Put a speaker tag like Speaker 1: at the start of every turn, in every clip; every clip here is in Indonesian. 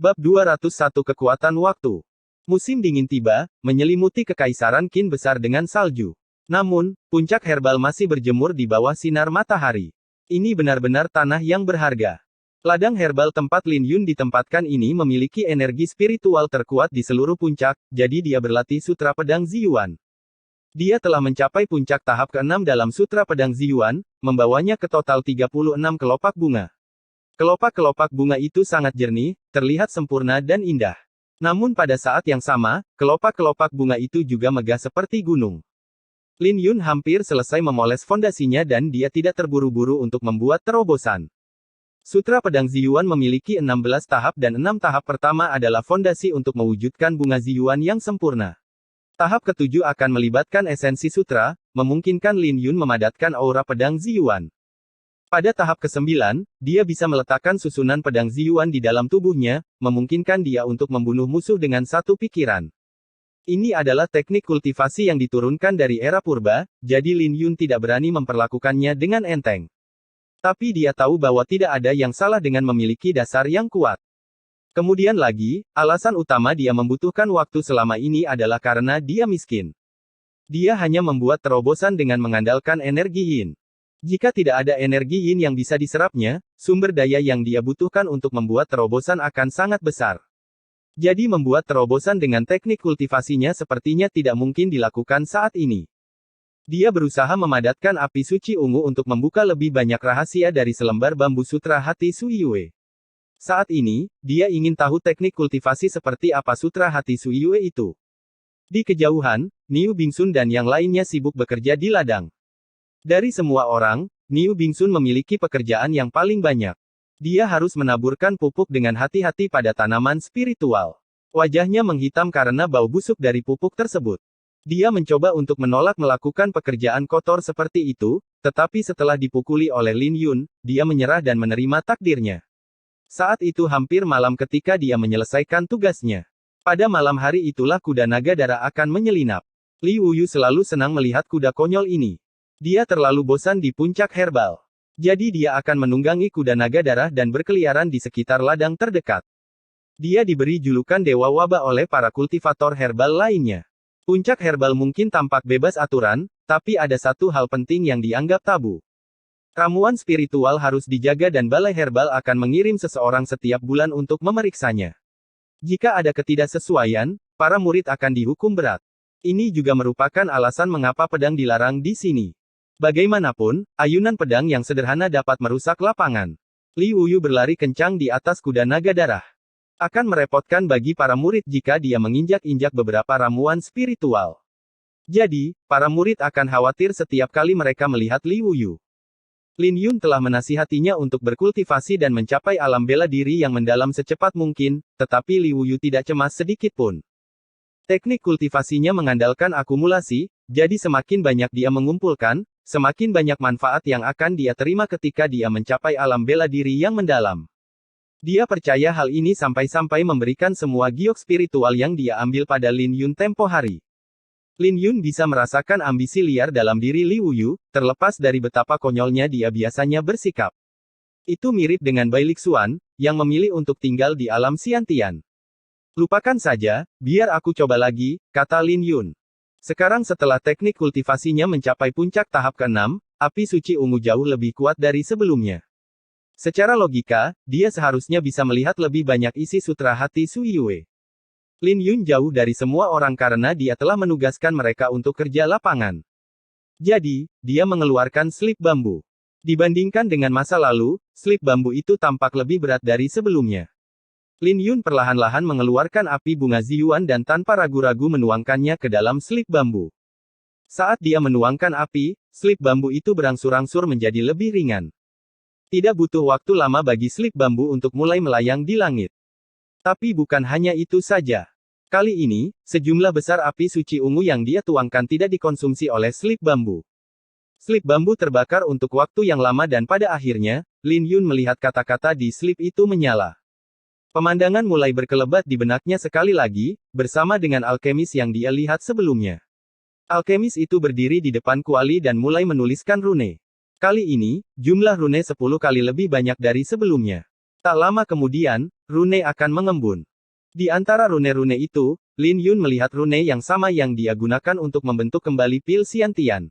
Speaker 1: Bab 201 Kekuatan Waktu. Musim dingin tiba, menyelimuti kekaisaran Qin besar dengan salju. Namun, puncak herbal masih berjemur di bawah sinar matahari. Ini benar-benar tanah yang berharga. Ladang herbal tempat Lin Yun ditempatkan ini memiliki energi spiritual terkuat di seluruh puncak, jadi dia berlatih Sutra Pedang Ziyuan. Dia telah mencapai puncak tahap ke-6 dalam Sutra Pedang Ziyuan, membawanya ke total 36 kelopak bunga. Kelopak-kelopak bunga itu sangat jernih, terlihat sempurna dan indah. Namun pada saat yang sama, kelopak-kelopak bunga itu juga megah seperti gunung. Lin Yun hampir selesai memoles fondasinya dan dia tidak terburu-buru untuk membuat terobosan. Sutra Pedang Ziyuan memiliki 16 tahap dan 6 tahap pertama adalah fondasi untuk mewujudkan bunga Ziyuan yang sempurna. Tahap ke-7 akan melibatkan esensi sutra, memungkinkan Lin Yun memadatkan aura pedang Ziyuan. Pada tahap ke-9, dia bisa meletakkan susunan pedang Ziyuan di dalam tubuhnya, memungkinkan dia untuk membunuh musuh dengan satu pikiran. Ini adalah teknik kultivasi yang diturunkan dari era purba, jadi Lin Yun tidak berani memperlakukannya dengan enteng. Tapi dia tahu bahwa tidak ada yang salah dengan memiliki dasar yang kuat. Kemudian lagi, alasan utama dia membutuhkan waktu selama ini adalah karena dia miskin. Dia hanya membuat terobosan dengan mengandalkan energi yin. Jika tidak ada energi yin yang bisa diserapnya, sumber daya yang dia butuhkan untuk membuat terobosan akan sangat besar. Jadi membuat terobosan dengan teknik kultivasinya sepertinya tidak mungkin dilakukan saat ini. Dia berusaha memadatkan api suci ungu untuk membuka lebih banyak rahasia dari selembar bambu sutra hati Suiyue. Saat ini, dia ingin tahu teknik kultivasi seperti apa sutra hati Suiyue itu. Di kejauhan, Niu Bingsun dan yang lainnya sibuk bekerja di ladang. Dari semua orang, Niu Bingsun memiliki pekerjaan yang paling banyak. Dia harus menaburkan pupuk dengan hati-hati pada tanaman spiritual. Wajahnya menghitam karena bau busuk dari pupuk tersebut. Dia mencoba untuk menolak melakukan pekerjaan kotor seperti itu, tetapi setelah dipukuli oleh Lin Yun, dia menyerah dan menerima takdirnya. Saat itu hampir malam ketika dia menyelesaikan tugasnya. Pada malam hari itulah kuda naga darah akan menyelinap. Li Wuyu selalu senang melihat kuda konyol ini. Dia terlalu bosan di puncak herbal. Jadi dia akan menunggangi kuda naga darah dan berkeliaran di sekitar ladang terdekat. Dia diberi julukan Dewa Wabah oleh para kultivator herbal lainnya. Puncak herbal mungkin tampak bebas aturan, tapi ada satu hal penting yang dianggap tabu. Ramuan spiritual harus dijaga dan balai herbal akan mengirim seseorang setiap bulan untuk memeriksanya. Jika ada ketidaksesuaian, para murid akan dihukum berat. Ini juga merupakan alasan mengapa pedang dilarang di sini. Bagaimanapun, ayunan pedang yang sederhana dapat merusak lapangan. Li Wuyu berlari kencang di atas kuda naga darah. Akan merepotkan bagi para murid jika dia menginjak-injak beberapa ramuan spiritual. Jadi, para murid akan khawatir setiap kali mereka melihat Li Wuyu. Lin Yun telah menasihatinya untuk berkultivasi dan mencapai alam bela diri yang mendalam secepat mungkin, tetapi Li Wuyu tidak cemas sedikit pun. Teknik kultivasinya mengandalkan akumulasi, jadi semakin banyak dia mengumpulkan, semakin banyak manfaat yang akan dia terima ketika dia mencapai alam bela diri yang mendalam. Dia percaya hal ini sampai-sampai memberikan semua giok spiritual yang dia ambil pada Lin Yun tempo hari. Lin Yun bisa merasakan ambisi liar dalam diri Li Wuyu, terlepas dari betapa konyolnya dia biasanya bersikap. Itu mirip dengan Bai Lixuan, yang memilih untuk tinggal di alam Xiantian. Lupakan saja, biar aku coba lagi, kata Lin Yun. Sekarang setelah teknik kultivasinya mencapai puncak tahap ke-6, api suci ungu jauh lebih kuat dari sebelumnya. Secara logika, dia seharusnya bisa melihat lebih banyak isi sutra hati Suiyue. Lin Yun jauh dari semua orang karena dia telah menugaskan mereka untuk kerja lapangan. Jadi, dia mengeluarkan slip bambu. Dibandingkan dengan masa lalu, slip bambu itu tampak lebih berat dari sebelumnya. Lin Yun perlahan-lahan mengeluarkan api bunga Ziyuan dan tanpa ragu-ragu menuangkannya ke dalam slip bambu. Saat dia menuangkan api, slip bambu itu berangsur-angsur menjadi lebih ringan. Tidak butuh waktu lama bagi slip bambu untuk mulai melayang di langit. Tapi bukan hanya itu saja. Kali ini, sejumlah besar api suci ungu yang dia tuangkan tidak dikonsumsi oleh slip bambu. Slip bambu terbakar untuk waktu yang lama dan pada akhirnya, Lin Yun melihat kata-kata di slip itu menyala. Pemandangan mulai berkelebat di benaknya sekali lagi, bersama dengan alkemis yang dia lihat sebelumnya. Alkemis itu berdiri di depan kuali dan mulai menuliskan rune. Kali ini, jumlah rune 10 kali lebih banyak dari sebelumnya. Tak lama kemudian, rune akan mengembun. Di antara rune-rune itu, Lin Yun melihat rune yang sama yang dia gunakan untuk membentuk kembali pil Xiantian.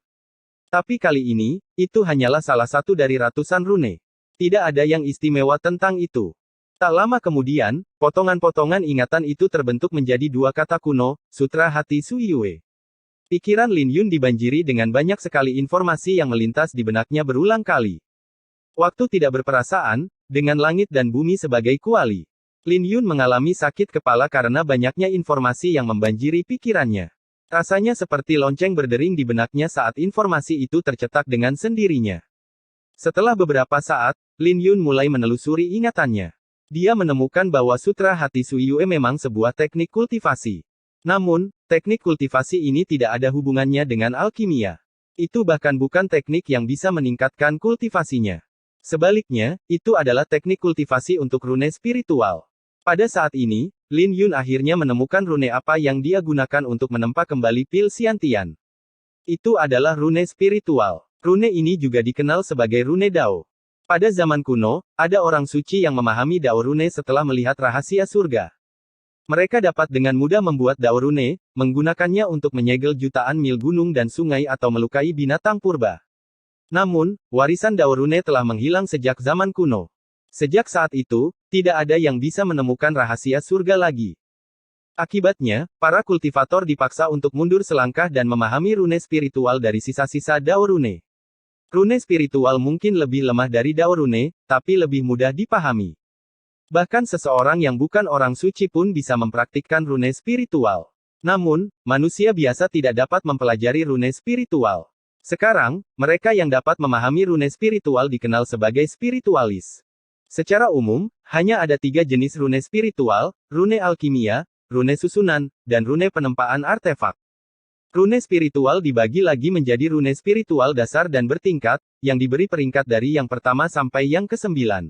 Speaker 1: Tapi kali ini, itu hanyalah salah satu dari ratusan rune. Tidak ada yang istimewa tentang itu. Tak lama kemudian, potongan-potongan ingatan itu terbentuk menjadi dua kata kuno, Sutra Hati Sui Yue. Pikiran Lin Yun dibanjiri dengan banyak sekali informasi yang melintas di benaknya berulang kali. Waktu tidak berperasaan, dengan langit dan bumi sebagai kuali. Lin Yun mengalami sakit kepala karena banyaknya informasi yang membanjiri pikirannya. Rasanya seperti lonceng berdering di benaknya saat informasi itu tercetak dengan sendirinya. Setelah beberapa saat, Lin Yun mulai menelusuri ingatannya. Dia menemukan bahwa Sutra Hati Sui Yue memang sebuah teknik kultivasi. Namun, teknik kultivasi ini tidak ada hubungannya dengan alkimia. Itu bahkan bukan teknik yang bisa meningkatkan kultivasinya. Sebaliknya, itu adalah teknik kultivasi untuk rune spiritual. Pada saat ini, Lin Yun akhirnya menemukan rune apa yang dia gunakan untuk menempa kembali pil Xiantian. Itu adalah rune spiritual. Rune ini juga dikenal sebagai rune Dao. Pada zaman kuno, ada orang suci yang memahami Dao rune setelah melihat rahasia surga. Mereka dapat dengan mudah membuat Dao rune, menggunakannya untuk menyegel jutaan mil gunung dan sungai atau melukai binatang purba. Namun, warisan Dao rune telah menghilang sejak zaman kuno. Sejak saat itu, tidak ada yang bisa menemukan rahasia surga lagi. Akibatnya, para kultivator dipaksa untuk mundur selangkah dan memahami rune spiritual dari sisa-sisa Dao rune. Rune spiritual mungkin lebih lemah dari Dao rune, tapi lebih mudah dipahami. Bahkan seseorang yang bukan orang suci pun bisa mempraktikkan rune spiritual. Namun, manusia biasa tidak dapat mempelajari rune spiritual. Sekarang, mereka yang dapat memahami rune spiritual dikenal sebagai spiritualis. Secara umum, hanya ada 3 jenis rune spiritual, rune alkimia, rune susunan, dan rune penempaan artefak. Rune spiritual dibagi lagi menjadi rune spiritual dasar dan bertingkat, yang diberi peringkat dari yang pertama sampai yang ke-9.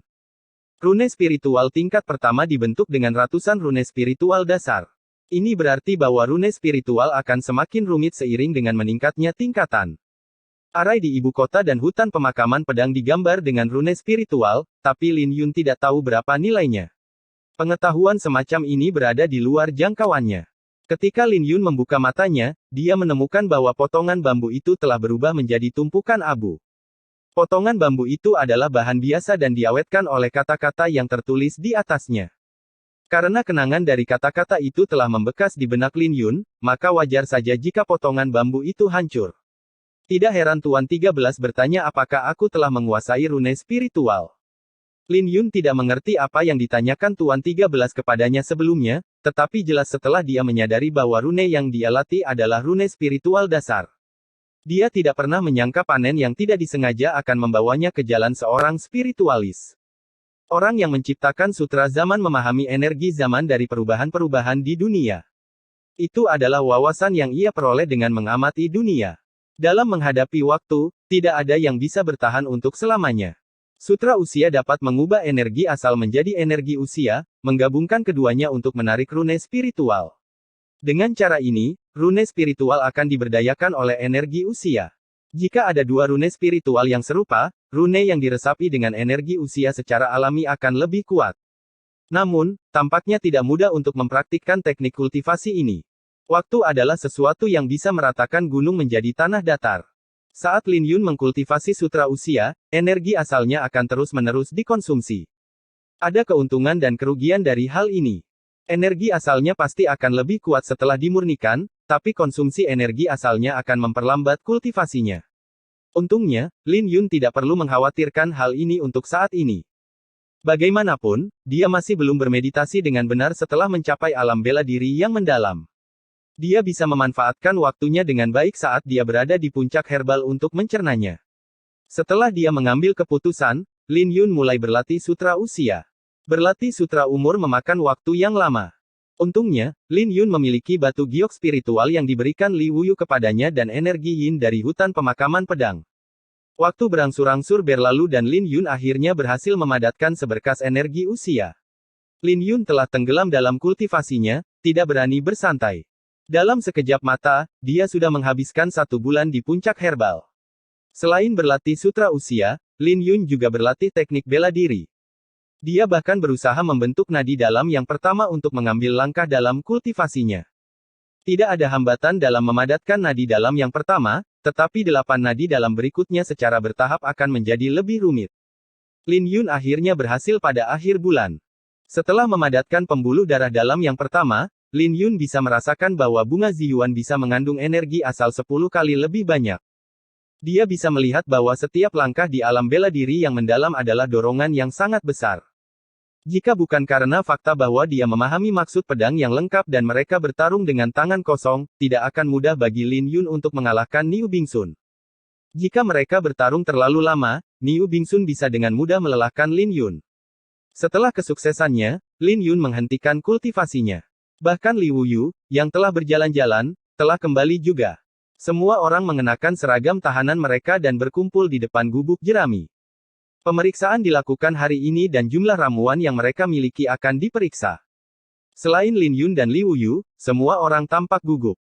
Speaker 1: Rune spiritual tingkat pertama dibentuk dengan ratusan rune spiritual dasar. Ini berarti bahwa rune spiritual akan semakin rumit seiring dengan meningkatnya tingkatan. Arai di ibu kota dan hutan pemakaman pedang digambar dengan rune spiritual, tapi Lin Yun tidak tahu berapa nilainya. Pengetahuan semacam ini berada di luar jangkauannya. Ketika Lin Yun membuka matanya, dia menemukan bahwa potongan bambu itu telah berubah menjadi tumpukan abu. Potongan bambu itu adalah bahan biasa dan diawetkan oleh kata-kata yang tertulis di atasnya. Karena kenangan dari kata-kata itu telah membekas di benak Lin Yun, maka wajar saja jika potongan bambu itu hancur. Tidak heran Tuan 13 bertanya apakah aku telah menguasai rune spiritual. Lin Yun tidak mengerti apa yang ditanyakan Tuan 13 kepadanya sebelumnya, tetapi jelas setelah dia menyadari bahwa rune yang dia latih adalah rune spiritual dasar. Dia tidak pernah menyangka panen yang tidak disengaja akan membawanya ke jalan seorang spiritualis. Orang yang menciptakan sutra zaman memahami energi zaman dari perubahan-perubahan di dunia. Itu adalah wawasan yang ia peroleh dengan mengamati dunia. Dalam menghadapi waktu, tidak ada yang bisa bertahan untuk selamanya. Sutra usia dapat mengubah energi asal menjadi energi usia, menggabungkan keduanya untuk menarik rune spiritual. Dengan cara ini, rune spiritual akan diberdayakan oleh energi usia. Jika ada 2 rune spiritual yang serupa, rune yang diresapi dengan energi usia secara alami akan lebih kuat. Namun, tampaknya tidak mudah untuk mempraktikkan teknik kultivasi ini. Waktu adalah sesuatu yang bisa meratakan gunung menjadi tanah datar. Saat Lin Yun mengkultivasi sutra usia, energi asalnya akan terus-menerus dikonsumsi. Ada keuntungan dan kerugian dari hal ini. Energi asalnya pasti akan lebih kuat setelah dimurnikan, tapi konsumsi energi asalnya akan memperlambat kultivasinya. Untungnya, Lin Yun tidak perlu mengkhawatirkan hal ini untuk saat ini. Bagaimanapun, dia masih belum bermeditasi dengan benar setelah mencapai alam bela diri yang mendalam. Dia bisa memanfaatkan waktunya dengan baik saat dia berada di puncak herbal untuk mencernanya. Setelah dia mengambil keputusan, Lin Yun mulai berlatih sutra usia. Berlatih sutra umur memakan waktu yang lama. Untungnya, Lin Yun memiliki batu giok spiritual yang diberikan Li Wuyu kepadanya dan energi yin dari hutan pemakaman pedang. Waktu berangsur-angsur berlalu dan Lin Yun akhirnya berhasil memadatkan seberkas energi usia. Lin Yun telah tenggelam dalam kultivasinya, tidak berani bersantai. Dalam sekejap mata, dia sudah menghabiskan 1 bulan di puncak herbal. Selain berlatih sutra usia, Lin Yun juga berlatih teknik bela diri. Dia bahkan berusaha membentuk nadi dalam yang pertama untuk mengambil langkah dalam kultivasinya. Tidak ada hambatan dalam memadatkan nadi dalam yang pertama, tetapi 8 nadi dalam berikutnya secara bertahap akan menjadi lebih rumit. Lin Yun akhirnya berhasil pada akhir bulan. Setelah memadatkan pembuluh darah dalam yang pertama, Lin Yun bisa merasakan bahwa bunga Ziyuan bisa mengandung energi asal 10 kali lebih banyak. Dia bisa melihat bahwa setiap langkah di alam bela diri yang mendalam adalah dorongan yang sangat besar. Jika bukan karena fakta bahwa dia memahami maksud pedang yang lengkap dan mereka bertarung dengan tangan kosong, tidak akan mudah bagi Lin Yun untuk mengalahkan Niu Bingsun. Jika mereka bertarung terlalu lama, Niu Bingsun bisa dengan mudah melelahkan Lin Yun. Setelah kesuksesannya, Lin Yun menghentikan kultivasinya. Bahkan Liu Yu, yang telah berjalan-jalan, telah kembali juga. Semua orang mengenakan seragam tahanan mereka dan berkumpul di depan gubuk jerami. Pemeriksaan dilakukan hari ini dan jumlah ramuan yang mereka miliki akan diperiksa. Selain Lin Yun dan Liu Yu, semua orang tampak gugup.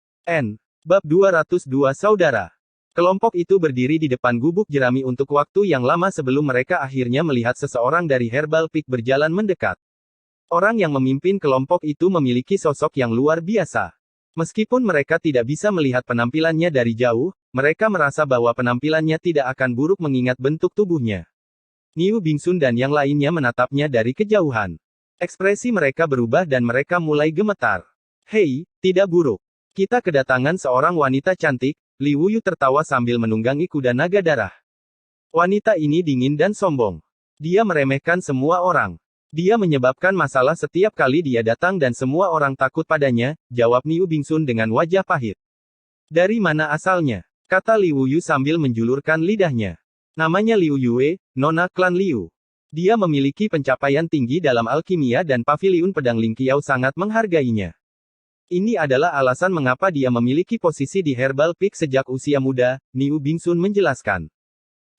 Speaker 1: Bab 202 Saudara. Kelompok itu berdiri di depan gubuk jerami untuk waktu yang lama sebelum mereka akhirnya melihat seseorang dari Herbal Peak berjalan mendekat. Orang yang memimpin kelompok itu memiliki sosok yang luar biasa. Meskipun mereka tidak bisa melihat penampilannya dari jauh, mereka merasa bahwa penampilannya tidak akan buruk mengingat bentuk tubuhnya. Niu Bingsun dan yang lainnya menatapnya dari kejauhan. Ekspresi mereka berubah dan mereka mulai gemetar. Hei, tidak buruk. Kita kedatangan seorang wanita cantik, Liu Yu tertawa sambil menunggangi kuda naga darah. Wanita ini dingin dan sombong. Dia meremehkan semua orang. Dia menyebabkan masalah setiap kali dia datang dan semua orang takut padanya, jawab Niu Bingsun dengan wajah pahit. Dari mana asalnya? Kata Liu Yu sambil menjulurkan lidahnya. Namanya Liu Yue, nona klan Liu. Dia memiliki pencapaian tinggi dalam alkimia dan paviliun pedang Lingqiao sangat menghargainya. Ini adalah alasan mengapa dia memiliki posisi di Herbal Peak sejak usia muda, Niu Bingsun menjelaskan.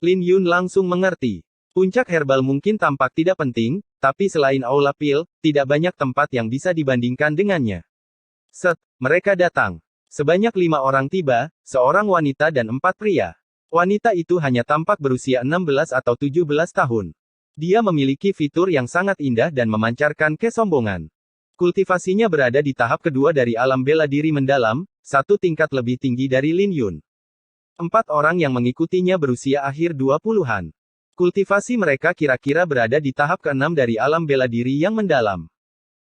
Speaker 1: Lin Yun langsung mengerti. Puncak herbal mungkin tampak tidak penting, tapi selain Aula Pil, tidak banyak tempat yang bisa dibandingkan dengannya. Mereka datang. Sebanyak 5 orang tiba, seorang wanita dan 4 pria. Wanita itu hanya tampak berusia 16 atau 17 tahun. Dia memiliki fitur yang sangat indah dan memancarkan kesombongan. Kultivasinya berada di tahap kedua dari alam bela diri mendalam, 1 tingkat lebih tinggi dari Lin Yun. 4 orang yang mengikutinya berusia akhir 20-an. Kultivasi mereka kira-kira berada di tahap ke-6 dari alam bela diri yang mendalam.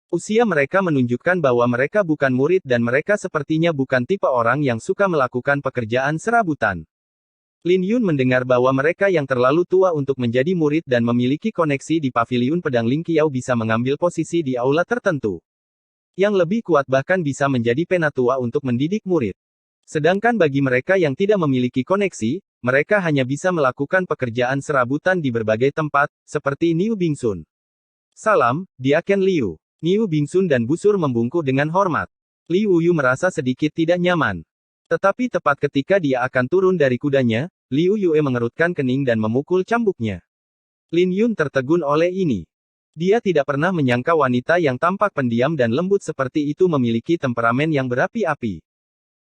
Speaker 1: Usia mereka menunjukkan bahwa mereka bukan murid dan mereka sepertinya bukan tipe orang yang suka melakukan pekerjaan serabutan. Lin Yun mendengar bahwa mereka yang terlalu tua untuk menjadi murid dan memiliki koneksi di paviliun pedang Lingqiao bisa mengambil posisi di aula tertentu. Yang lebih kuat bahkan bisa menjadi penatua untuk mendidik murid. Sedangkan bagi mereka yang tidak memiliki koneksi, mereka hanya bisa melakukan pekerjaan serabutan di berbagai tempat, seperti Niu Bingsun. Salam, Diaken Liu. Niu Bingsun dan Busur membungkuk dengan hormat. Liu Yu merasa sedikit tidak nyaman. Tetapi tepat ketika dia akan turun dari kudanya, Liu Yue mengerutkan kening dan memukul cambuknya. Lin Yun tertegun oleh ini. Dia tidak pernah menyangka wanita yang tampak pendiam dan lembut seperti itu memiliki temperamen yang berapi-api.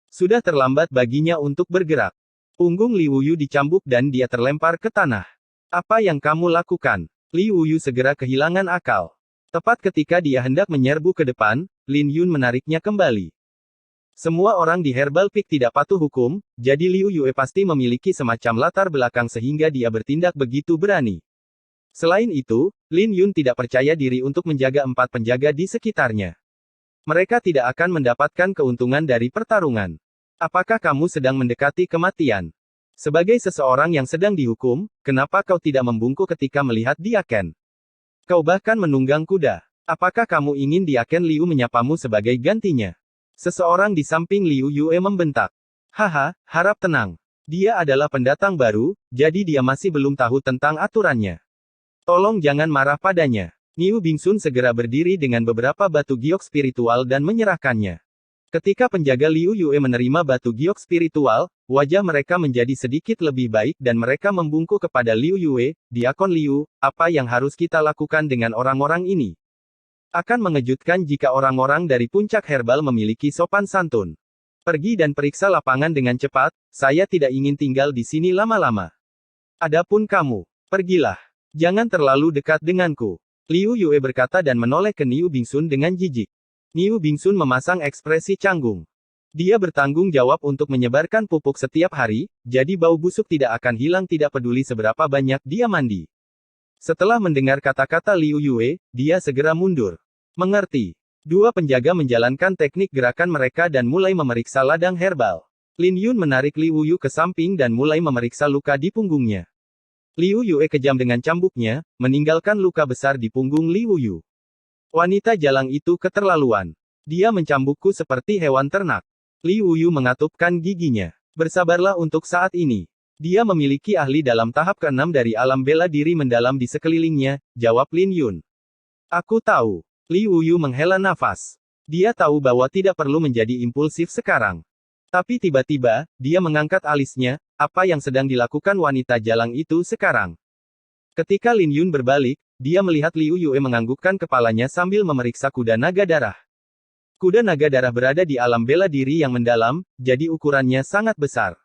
Speaker 1: Sudah terlambat baginya untuk bergerak. Punggung Liu Yu dicambuk dan dia terlempar ke tanah. Apa yang kamu lakukan? Liu Yu segera kehilangan akal. Tepat ketika dia hendak menyerbu ke depan, Lin Yun menariknya kembali. Semua orang di Herbal Peak tidak patuh hukum, jadi Liu Yue pasti memiliki semacam latar belakang sehingga dia bertindak begitu berani. Selain itu, Lin Yun tidak percaya diri untuk menjaga 4 penjaga di sekitarnya. Mereka tidak akan mendapatkan keuntungan dari pertarungan. Apakah kamu sedang mendekati kematian? Sebagai seseorang yang sedang dihukum, kenapa kau tidak membungkuk ketika melihat Diaken? Kau bahkan menunggang kuda. Apakah kamu ingin Diaken Liu menyapamu sebagai gantinya? Seseorang di samping Liu Yue membentak. Haha, harap tenang. Dia adalah pendatang baru, jadi dia masih belum tahu tentang aturannya. Tolong jangan marah padanya. Niu Bingsun segera berdiri dengan beberapa batu giok spiritual dan menyerahkannya. Ketika penjaga Liu Yue menerima batu giok spiritual, wajah mereka menjadi sedikit lebih baik dan mereka membungkuk kepada Liu Yue, Diakon Liu, apa yang harus kita lakukan dengan orang-orang ini? Akan mengejutkan jika orang-orang dari puncak herbal memiliki sopan santun. Pergi dan periksa lapangan dengan cepat, saya tidak ingin tinggal di sini lama-lama. Adapun kamu, pergilah. Jangan terlalu dekat denganku. Liu Yue berkata dan menoleh ke Niu Bingsun dengan jijik. Niu Bingsun memasang ekspresi canggung. Dia bertanggung jawab untuk menyebarkan pupuk setiap hari, jadi bau busuk tidak akan hilang tidak peduli seberapa banyak dia mandi. Setelah mendengar kata-kata Liu Yue, dia segera mundur. Mengerti. Dua penjaga menjalankan teknik gerakan mereka dan mulai memeriksa ladang herbal. Lin Yun menarik Liu Yu ke samping dan mulai memeriksa luka di punggungnya. Liu Yue kejam dengan cambuknya, meninggalkan luka besar di punggung Liu Yu. Wanita jalang itu keterlaluan. Dia mencambukku seperti hewan ternak. Liu Yu mengatupkan giginya. Bersabarlah untuk saat ini. Dia memiliki ahli dalam tahap ke-6 dari alam bela diri mendalam di sekelilingnya, jawab Lin Yun. Aku tahu. Liu Yu menghela nafas. Dia tahu bahwa tidak perlu menjadi impulsif sekarang. Tapi tiba-tiba, dia mengangkat alisnya, apa yang sedang dilakukan wanita jalang itu sekarang. Ketika Lin Yun berbalik, dia melihat Liu Yue menganggukkan kepalanya sambil memeriksa kuda naga darah. Kuda naga darah berada di alam bela diri yang mendalam, jadi ukurannya sangat besar.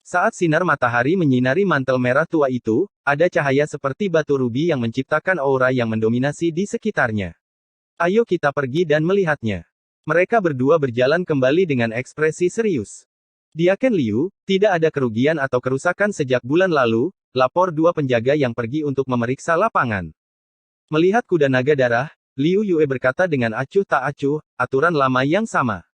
Speaker 1: Saat sinar matahari menyinari mantel merah tua itu, ada cahaya seperti batu rubi yang menciptakan aura yang mendominasi di sekitarnya. Ayo kita pergi dan melihatnya. Mereka berdua berjalan kembali dengan ekspresi serius. Diaken Liu, tidak ada kerugian atau kerusakan sejak bulan lalu, lapor dua penjaga yang pergi untuk memeriksa lapangan. Melihat kuda naga darah, Liu Yue berkata dengan acuh tak acuh, aturan lama yang sama.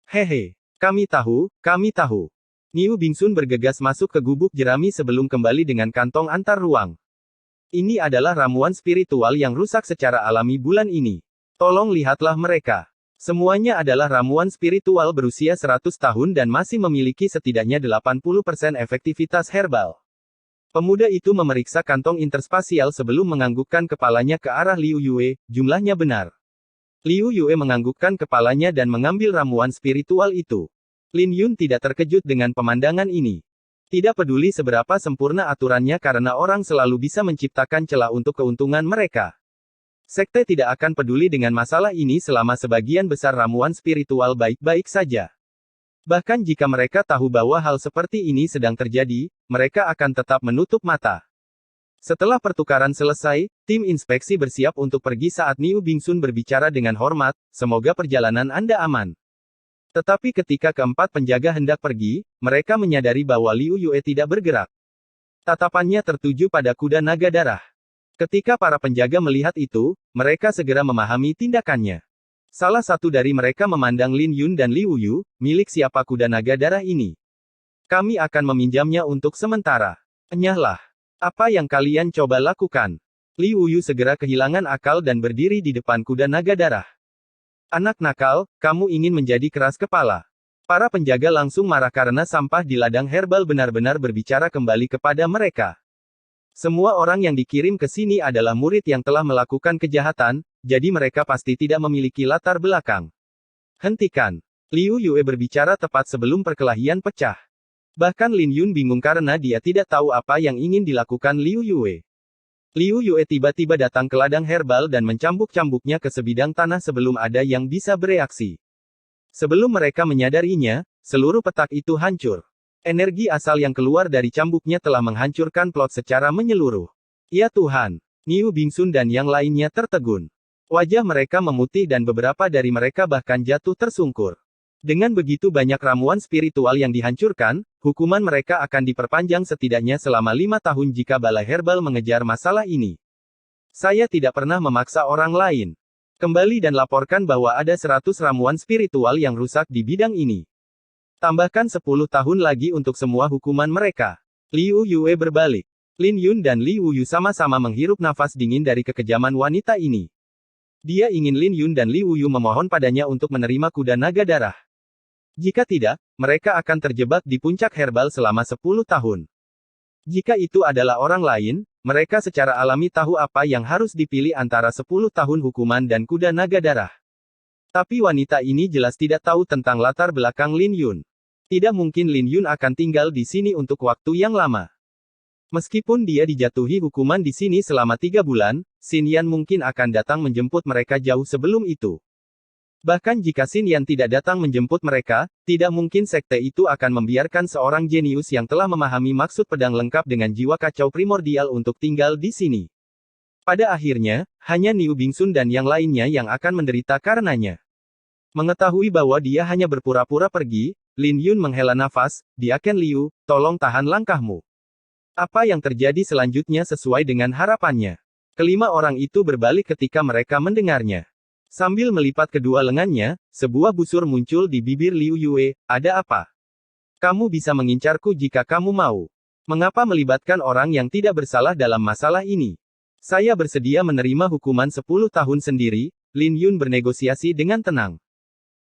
Speaker 1: Hehe, kami tahu, kami tahu. Niu Bingsun bergegas masuk ke gubuk jerami sebelum kembali dengan kantong antar ruang. Ini adalah ramuan spiritual yang rusak secara alami bulan ini. Tolong lihatlah mereka. Semuanya adalah ramuan spiritual berusia 100 tahun dan masih memiliki setidaknya 80% efektivitas herbal. Pemuda itu memeriksa kantong interspasial sebelum menganggukkan kepalanya ke arah Liu Yue, jumlahnya benar. Liu Yue menganggukkan kepalanya dan mengambil ramuan spiritual itu. Lin Yun tidak terkejut dengan pemandangan ini. Tidak peduli seberapa sempurna aturannya karena orang selalu bisa menciptakan celah untuk keuntungan mereka. Sekte tidak akan peduli dengan masalah ini selama sebagian besar ramuan spiritual baik-baik saja. Bahkan jika mereka tahu bahwa hal seperti ini sedang terjadi, mereka akan tetap menutup mata. Setelah pertukaran selesai, tim inspeksi bersiap untuk pergi saat Niu Bingsun berbicara dengan hormat, semoga perjalanan Anda aman. Tetapi ketika keempat penjaga hendak pergi, mereka menyadari bahwa Liu Yue tidak bergerak. Tatapannya tertuju pada kuda naga darah. Ketika para penjaga melihat itu, mereka segera memahami tindakannya. Salah satu dari mereka memandang Lin Yun dan Liu Yu, milik siapa kuda naga darah ini. Kami akan meminjamnya untuk sementara. Enyahlah. Apa yang kalian coba lakukan? Liu Yu segera kehilangan akal dan berdiri di depan kuda naga darah. Anak nakal, kamu ingin menjadi keras kepala. Para penjaga langsung marah karena sampah di ladang herbal benar-benar berbicara kembali kepada mereka. Semua orang yang dikirim ke sini adalah murid yang telah melakukan kejahatan, jadi mereka pasti tidak memiliki latar belakang. Hentikan. Liu Yue berbicara tepat sebelum perkelahian pecah. Bahkan Lin Yun bingung karena dia tidak tahu apa yang ingin dilakukan Liu Yue. Liu Yue tiba-tiba datang ke ladang herbal dan mencambuk-cambuknya ke sebidang tanah sebelum ada yang bisa bereaksi. Sebelum mereka menyadarinya, seluruh petak itu hancur. Energi asal yang keluar dari cambuknya telah menghancurkan plot secara menyeluruh. Ya Tuhan! Niu Bingsun dan yang lainnya tertegun. Wajah mereka memutih dan beberapa dari mereka bahkan jatuh tersungkur. Dengan begitu banyak ramuan spiritual yang dihancurkan, hukuman mereka akan diperpanjang setidaknya selama 5 tahun jika balai herbal mengejar masalah ini. Saya tidak pernah memaksa orang lain. Kembali dan laporkan bahwa ada 100 ramuan spiritual yang rusak di bidang ini. Tambahkan 10 tahun lagi untuk semua hukuman mereka. Liu Yue berbalik. Lin Yun dan Liu Yu sama-sama menghirup nafas dingin dari kekejaman wanita ini. Dia ingin Lin Yun dan Liu Yu memohon padanya untuk menerima kuda naga darah. Jika tidak, mereka akan terjebak di puncak herbal selama 10 tahun. Jika itu adalah orang lain, mereka secara alami tahu apa yang harus dipilih antara 10 tahun hukuman dan kuda naga darah. Tapi wanita ini jelas tidak tahu tentang latar belakang Lin Yun. Tidak mungkin Lin Yun akan tinggal di sini untuk waktu yang lama. Meskipun dia dijatuhi hukuman di sini selama 3 bulan, Xin Yan mungkin akan datang menjemput mereka jauh sebelum itu. Bahkan jika Xin Yan tidak datang menjemput mereka, tidak mungkin sekte itu akan membiarkan seorang jenius yang telah memahami maksud pedang lengkap dengan jiwa kacau primordial untuk tinggal di sini. Pada akhirnya, hanya Niu Bingsun dan yang lainnya yang akan menderita karenanya. Mengetahui bahwa dia hanya berpura-pura pergi, Lin Yun menghela nafas, "Diaken Liu, tolong tahan langkahmu." Apa yang terjadi selanjutnya sesuai dengan harapannya. Kelima orang itu berbalik ketika mereka mendengarnya. Sambil melipat kedua lengannya, sebuah busur muncul di bibir Liu Yue. "Ada apa? Kamu bisa mengincarku jika kamu mau. Mengapa melibatkan orang yang tidak bersalah dalam masalah ini? Saya bersedia menerima hukuman 10 tahun sendiri." Lin Yun bernegosiasi dengan tenang.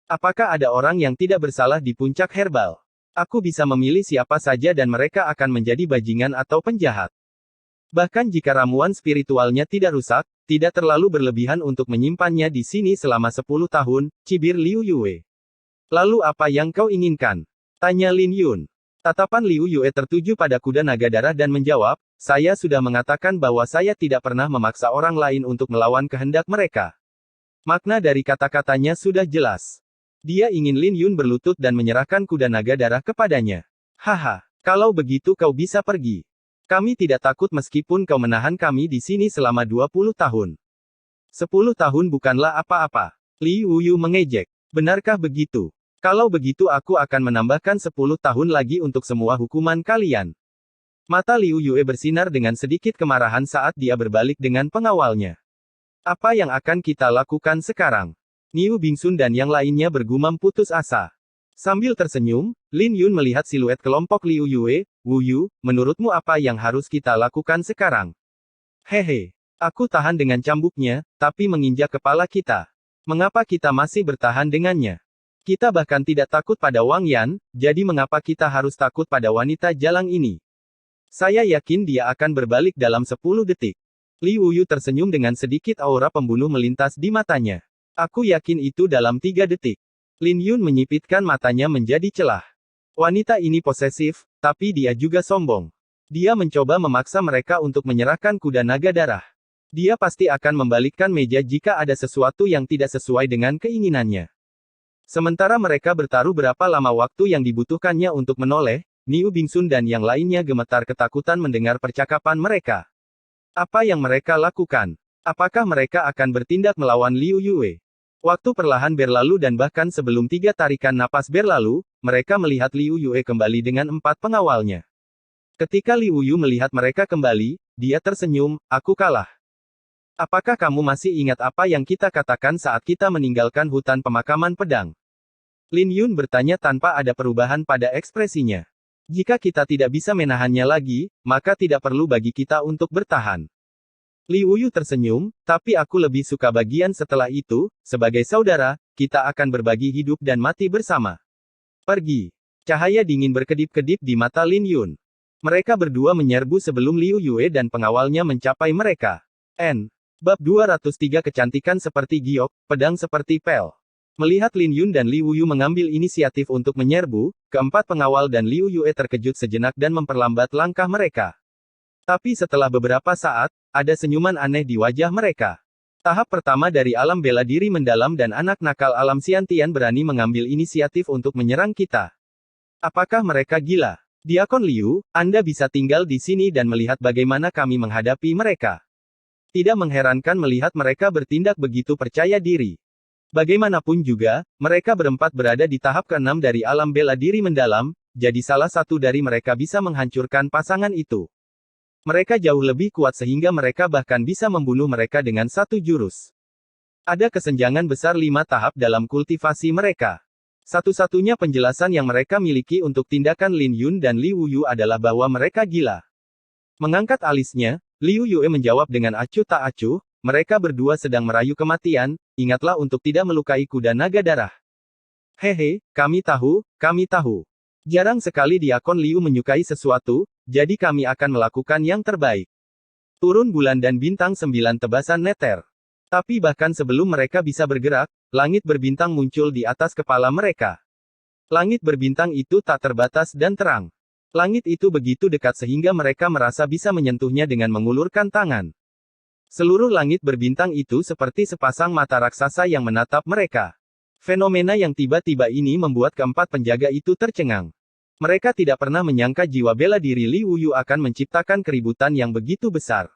Speaker 1: "Apakah ada orang yang tidak bersalah di puncak herbal? Aku bisa memilih siapa saja dan mereka akan menjadi bajingan atau penjahat. Bahkan jika ramuan spiritualnya tidak rusak, tidak terlalu berlebihan untuk menyimpannya di sini selama 10 tahun, cibir Liu Yue. "Lalu apa yang kau inginkan?" tanya Lin Yun. Tatapan Liu Yue tertuju pada kuda naga darah dan menjawab, "Saya sudah mengatakan bahwa saya tidak pernah memaksa orang lain untuk melawan kehendak mereka." Makna dari kata-katanya sudah jelas. Dia ingin Lin Yun berlutut dan menyerahkan kuda naga darah kepadanya. "Haha, kalau begitu kau bisa pergi. Kami tidak takut meskipun kau menahan kami di sini selama 20 tahun. 10 tahun bukanlah apa-apa." Liu Yu mengejek. "Benarkah begitu? Kalau begitu aku akan menambahkan 10 tahun lagi untuk semua hukuman kalian." Mata Liu Yue bersinar dengan sedikit kemarahan saat dia berbalik dengan pengawalnya. "Apa yang akan kita lakukan sekarang?" Niu Bingsun dan yang lainnya bergumam putus asa. Sambil tersenyum, Lin Yun melihat siluet kelompok Liu Yue. "Wu Yu, menurutmu apa yang harus kita lakukan sekarang?" "Hehe. Aku tahan dengan cambuknya, tapi menginjak kepala kita. Mengapa kita masih bertahan dengannya? Kita bahkan tidak takut pada Wang Yan, jadi mengapa kita harus takut pada wanita jalang ini? Saya yakin dia akan berbalik dalam 10 detik." Liu Yu tersenyum dengan sedikit aura pembunuh melintas di matanya. "Aku yakin itu dalam 3 detik." Lin Yun menyipitkan matanya menjadi celah. Wanita ini posesif, tapi dia juga sombong. Dia mencoba memaksa mereka untuk menyerahkan kuda naga darah. Dia pasti akan membalikkan meja jika ada sesuatu yang tidak sesuai dengan keinginannya. Sementara mereka bertaruh berapa lama waktu yang dibutuhkannya untuk menoleh, Niu Bingsun dan yang lainnya gemetar ketakutan mendengar percakapan mereka. Apa yang mereka lakukan? Apakah mereka akan bertindak melawan Liu Yue? Waktu perlahan berlalu dan bahkan sebelum 3 tarikan napas berlalu, mereka melihat Liu Yue kembali dengan 4 pengawalnya. Ketika Liu Yu melihat mereka kembali, dia tersenyum, "Aku kalah. Apakah kamu masih ingat apa yang kita katakan saat kita meninggalkan hutan pemakaman pedang?" Lin Yun bertanya tanpa ada perubahan pada ekspresinya. "Jika kita tidak bisa menahannya lagi, maka tidak perlu bagi kita untuk bertahan." Liu Yu tersenyum, "Tapi aku lebih suka bagian setelah itu, sebagai saudara, kita akan berbagi hidup dan mati bersama. Pergi." Cahaya dingin berkedip-kedip di mata Lin Yun. Mereka berdua menyerbu sebelum Liu Yue dan pengawalnya mencapai mereka. Bab 203 Kecantikan seperti giok, pedang seperti pel. Melihat Lin Yun dan Liu Yu mengambil inisiatif untuk menyerbu, keempat pengawal dan Liu Yue terkejut sejenak dan memperlambat langkah mereka. Tapi setelah beberapa saat, ada senyuman aneh di wajah mereka. Tahap pertama dari alam bela diri mendalam dan anak nakal alam Xiantian berani mengambil inisiatif untuk menyerang kita. Apakah mereka gila? Diakon Liu, Anda bisa tinggal di sini dan melihat bagaimana kami menghadapi mereka. Tidak mengherankan melihat mereka bertindak begitu percaya diri. Bagaimanapun juga, mereka berempat berada di tahap ke-6 dari alam bela diri mendalam, jadi salah satu dari mereka bisa menghancurkan pasangan itu. Mereka jauh lebih kuat sehingga mereka bahkan bisa membunuh mereka dengan satu jurus. Ada kesenjangan besar 5 tahap dalam kultivasi mereka. Satu-satunya penjelasan yang mereka miliki untuk tindakan Lin Yun dan Liu Yu adalah bahwa mereka gila. Mengangkat alisnya, Liu Yue menjawab dengan acuh tak acuh, "Mereka berdua sedang merayu kematian, ingatlah untuk tidak melukai kuda naga darah." "Hehe, kami tahu, kami tahu. Jarang sekali Diakon Liu menyukai sesuatu, jadi kami akan melakukan yang terbaik." Turun bulan dan bintang 9 tebasan neter. Tapi bahkan sebelum mereka bisa bergerak, langit berbintang muncul di atas kepala mereka. Langit berbintang itu tak terbatas dan terang. Langit itu begitu dekat sehingga mereka merasa bisa menyentuhnya dengan mengulurkan tangan. Seluruh langit berbintang itu seperti sepasang mata raksasa yang menatap mereka. Fenomena yang tiba-tiba ini membuat keempat penjaga itu tercengang. Mereka tidak pernah menyangka jiwa bela diri Liu Yu akan menciptakan keributan yang begitu besar.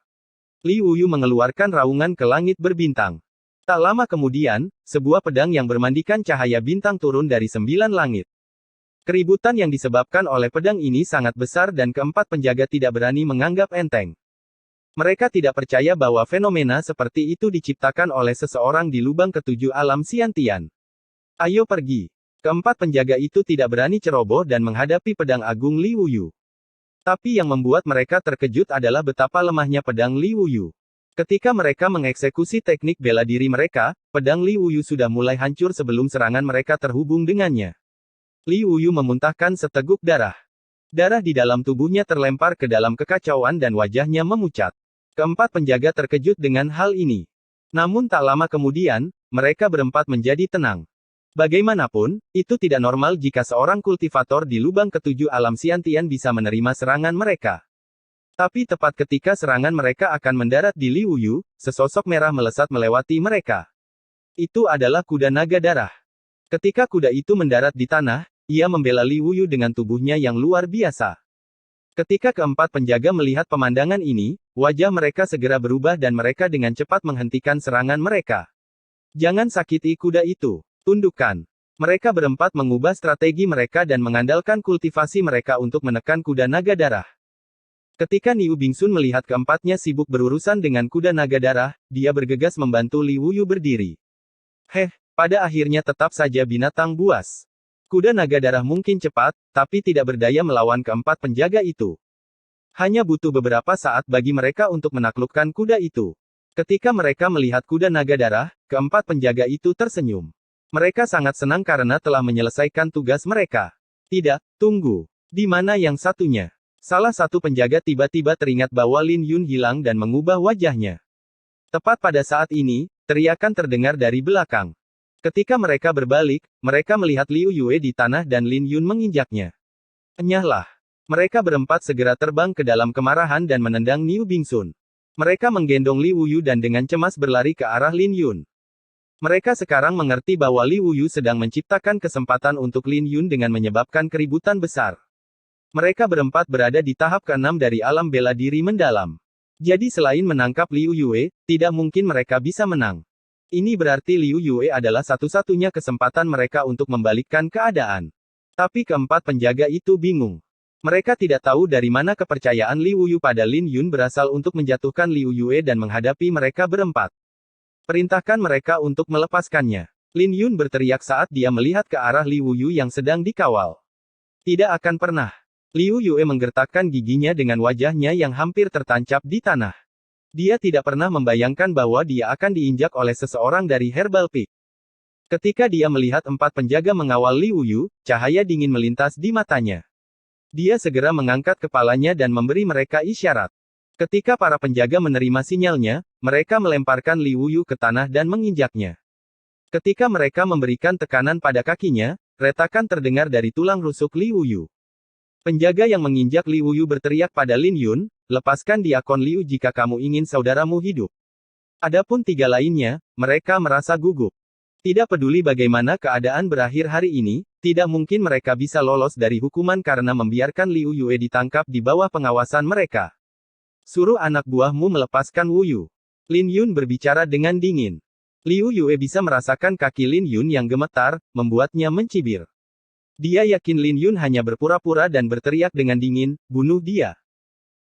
Speaker 1: Li Wuyu mengeluarkan raungan ke langit berbintang. Tak lama kemudian, sebuah pedang yang bermandikan cahaya bintang turun dari 9 langit. Keributan yang disebabkan oleh pedang ini sangat besar dan keempat penjaga tidak berani menganggap enteng. Mereka tidak percaya bahwa fenomena seperti itu diciptakan oleh seseorang di lubang ketujuh alam Xiantian. Ayo pergi. Keempat penjaga itu tidak berani ceroboh dan menghadapi pedang agung Li Wuyu. Tapi yang membuat mereka terkejut adalah betapa lemahnya pedang Li Wuyu. Ketika mereka mengeksekusi teknik bela diri mereka, pedang Li Wuyu sudah mulai hancur sebelum serangan mereka terhubung dengannya. Li Wuyu memuntahkan seteguk darah. Darah di dalam tubuhnya terlempar ke dalam kekacauan dan wajahnya memucat. Keempat penjaga terkejut dengan hal ini. Namun tak lama kemudian, mereka berempat menjadi tenang. Bagaimanapun, itu tidak normal jika seorang kultivator di lubang ketujuh alam Xiantian bisa menerima serangan mereka. Tapi tepat ketika serangan mereka akan mendarat di Li Wuyu, sesosok merah melesat melewati mereka. Itu adalah kuda naga darah. Ketika kuda itu mendarat di tanah, ia membela Li Wuyu dengan tubuhnya yang luar biasa. Ketika keempat penjaga melihat pemandangan ini, wajah mereka segera berubah dan mereka dengan cepat menghentikan serangan mereka. Jangan sakiti kuda itu. Tundukkan. Mereka berempat mengubah strategi mereka dan mengandalkan kultivasi mereka untuk menekan kuda naga darah. Ketika Niu Bingsun melihat keempatnya sibuk berurusan dengan kuda naga darah, dia bergegas membantu Li Wuyu berdiri. Pada akhirnya tetap saja binatang buas. Kuda naga darah mungkin cepat, tapi tidak berdaya melawan keempat penjaga itu. Hanya butuh beberapa saat bagi mereka untuk menaklukkan kuda itu. Ketika mereka melihat kuda naga darah, keempat penjaga itu tersenyum. Mereka sangat senang karena telah menyelesaikan tugas mereka. Tidak, tunggu. Di mana yang satunya? Salah satu penjaga tiba-tiba teringat bahwa Lin Yun hilang dan mengubah wajahnya. Tepat pada saat ini, teriakan terdengar dari belakang. Ketika mereka berbalik, mereka melihat Liu Yue di tanah dan Lin Yun menginjaknya. Enyahlah. Mereka berempat segera terbang ke dalam kemarahan dan menendang Niu Bingsun. Mereka menggendong Li Wuyu dan dengan cemas berlari ke arah Lin Yun. Mereka sekarang mengerti bahwa Li Wuyu sedang menciptakan kesempatan untuk Lin Yun dengan menyebabkan keributan besar. Mereka berempat berada di tahap ke-6 dari alam bela diri mendalam. Jadi selain menangkap Liu Yue, tidak mungkin mereka bisa menang. Ini berarti Liu Yue adalah satu-satunya kesempatan mereka untuk membalikkan keadaan. Tapi keempat penjaga itu bingung. Mereka tidak tahu dari mana kepercayaan Li Wuyu pada Lin Yun berasal untuk menjatuhkan Liu Yue dan menghadapi mereka berempat. Perintahkan mereka untuk melepaskannya. Lin Yun berteriak saat dia melihat ke arah Li Wuyu yang sedang dikawal. Tidak akan pernah. Liu Yue menggertakkan giginya dengan wajahnya yang hampir tertancap di tanah. Dia tidak pernah membayangkan bahwa dia akan diinjak oleh seseorang dari Herbal Peak. Ketika dia melihat empat penjaga mengawal Li Wuyu, cahaya dingin melintas di matanya. Dia segera mengangkat kepalanya dan memberi mereka isyarat. Ketika para penjaga menerima sinyalnya, mereka melemparkan Li Wuyu ke tanah dan menginjaknya. Ketika mereka memberikan tekanan pada kakinya, retakan terdengar dari tulang rusuk Li Wuyu. Penjaga yang menginjak Li Wuyu berteriak pada Lin Yun, lepaskan Diakon Liu jika kamu ingin saudaramu hidup. Adapun tiga lainnya, mereka merasa gugup. Tidak peduli bagaimana keadaan berakhir hari ini, tidak mungkin mereka bisa lolos dari hukuman karena membiarkan Liu Yue ditangkap di bawah pengawasan mereka. Suruh anak buahmu melepaskan Wuyu. Lin Yun berbicara dengan dingin. Liu Yue bisa merasakan kaki Lin Yun yang gemetar, membuatnya mencibir. Dia yakin Lin Yun hanya berpura-pura dan berteriak dengan dingin, bunuh dia.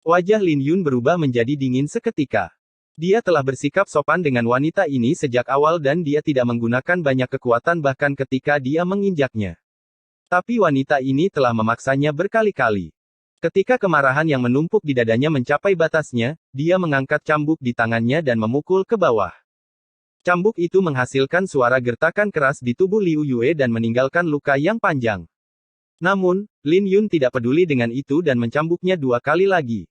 Speaker 1: Wajah Lin Yun berubah menjadi dingin seketika. Dia telah bersikap sopan dengan wanita ini sejak awal dan dia tidak menggunakan banyak kekuatan bahkan ketika dia menginjaknya. Tapi wanita ini telah memaksanya berkali-kali. Ketika kemarahan yang menumpuk di dadanya mencapai batasnya, dia mengangkat cambuk di tangannya dan memukul ke bawah. Cambuk itu menghasilkan suara gertakan keras di tubuh Liu Yue dan meninggalkan luka yang panjang. Namun, Lin Yun tidak peduli dengan itu dan mencambuknya 2 kali lagi.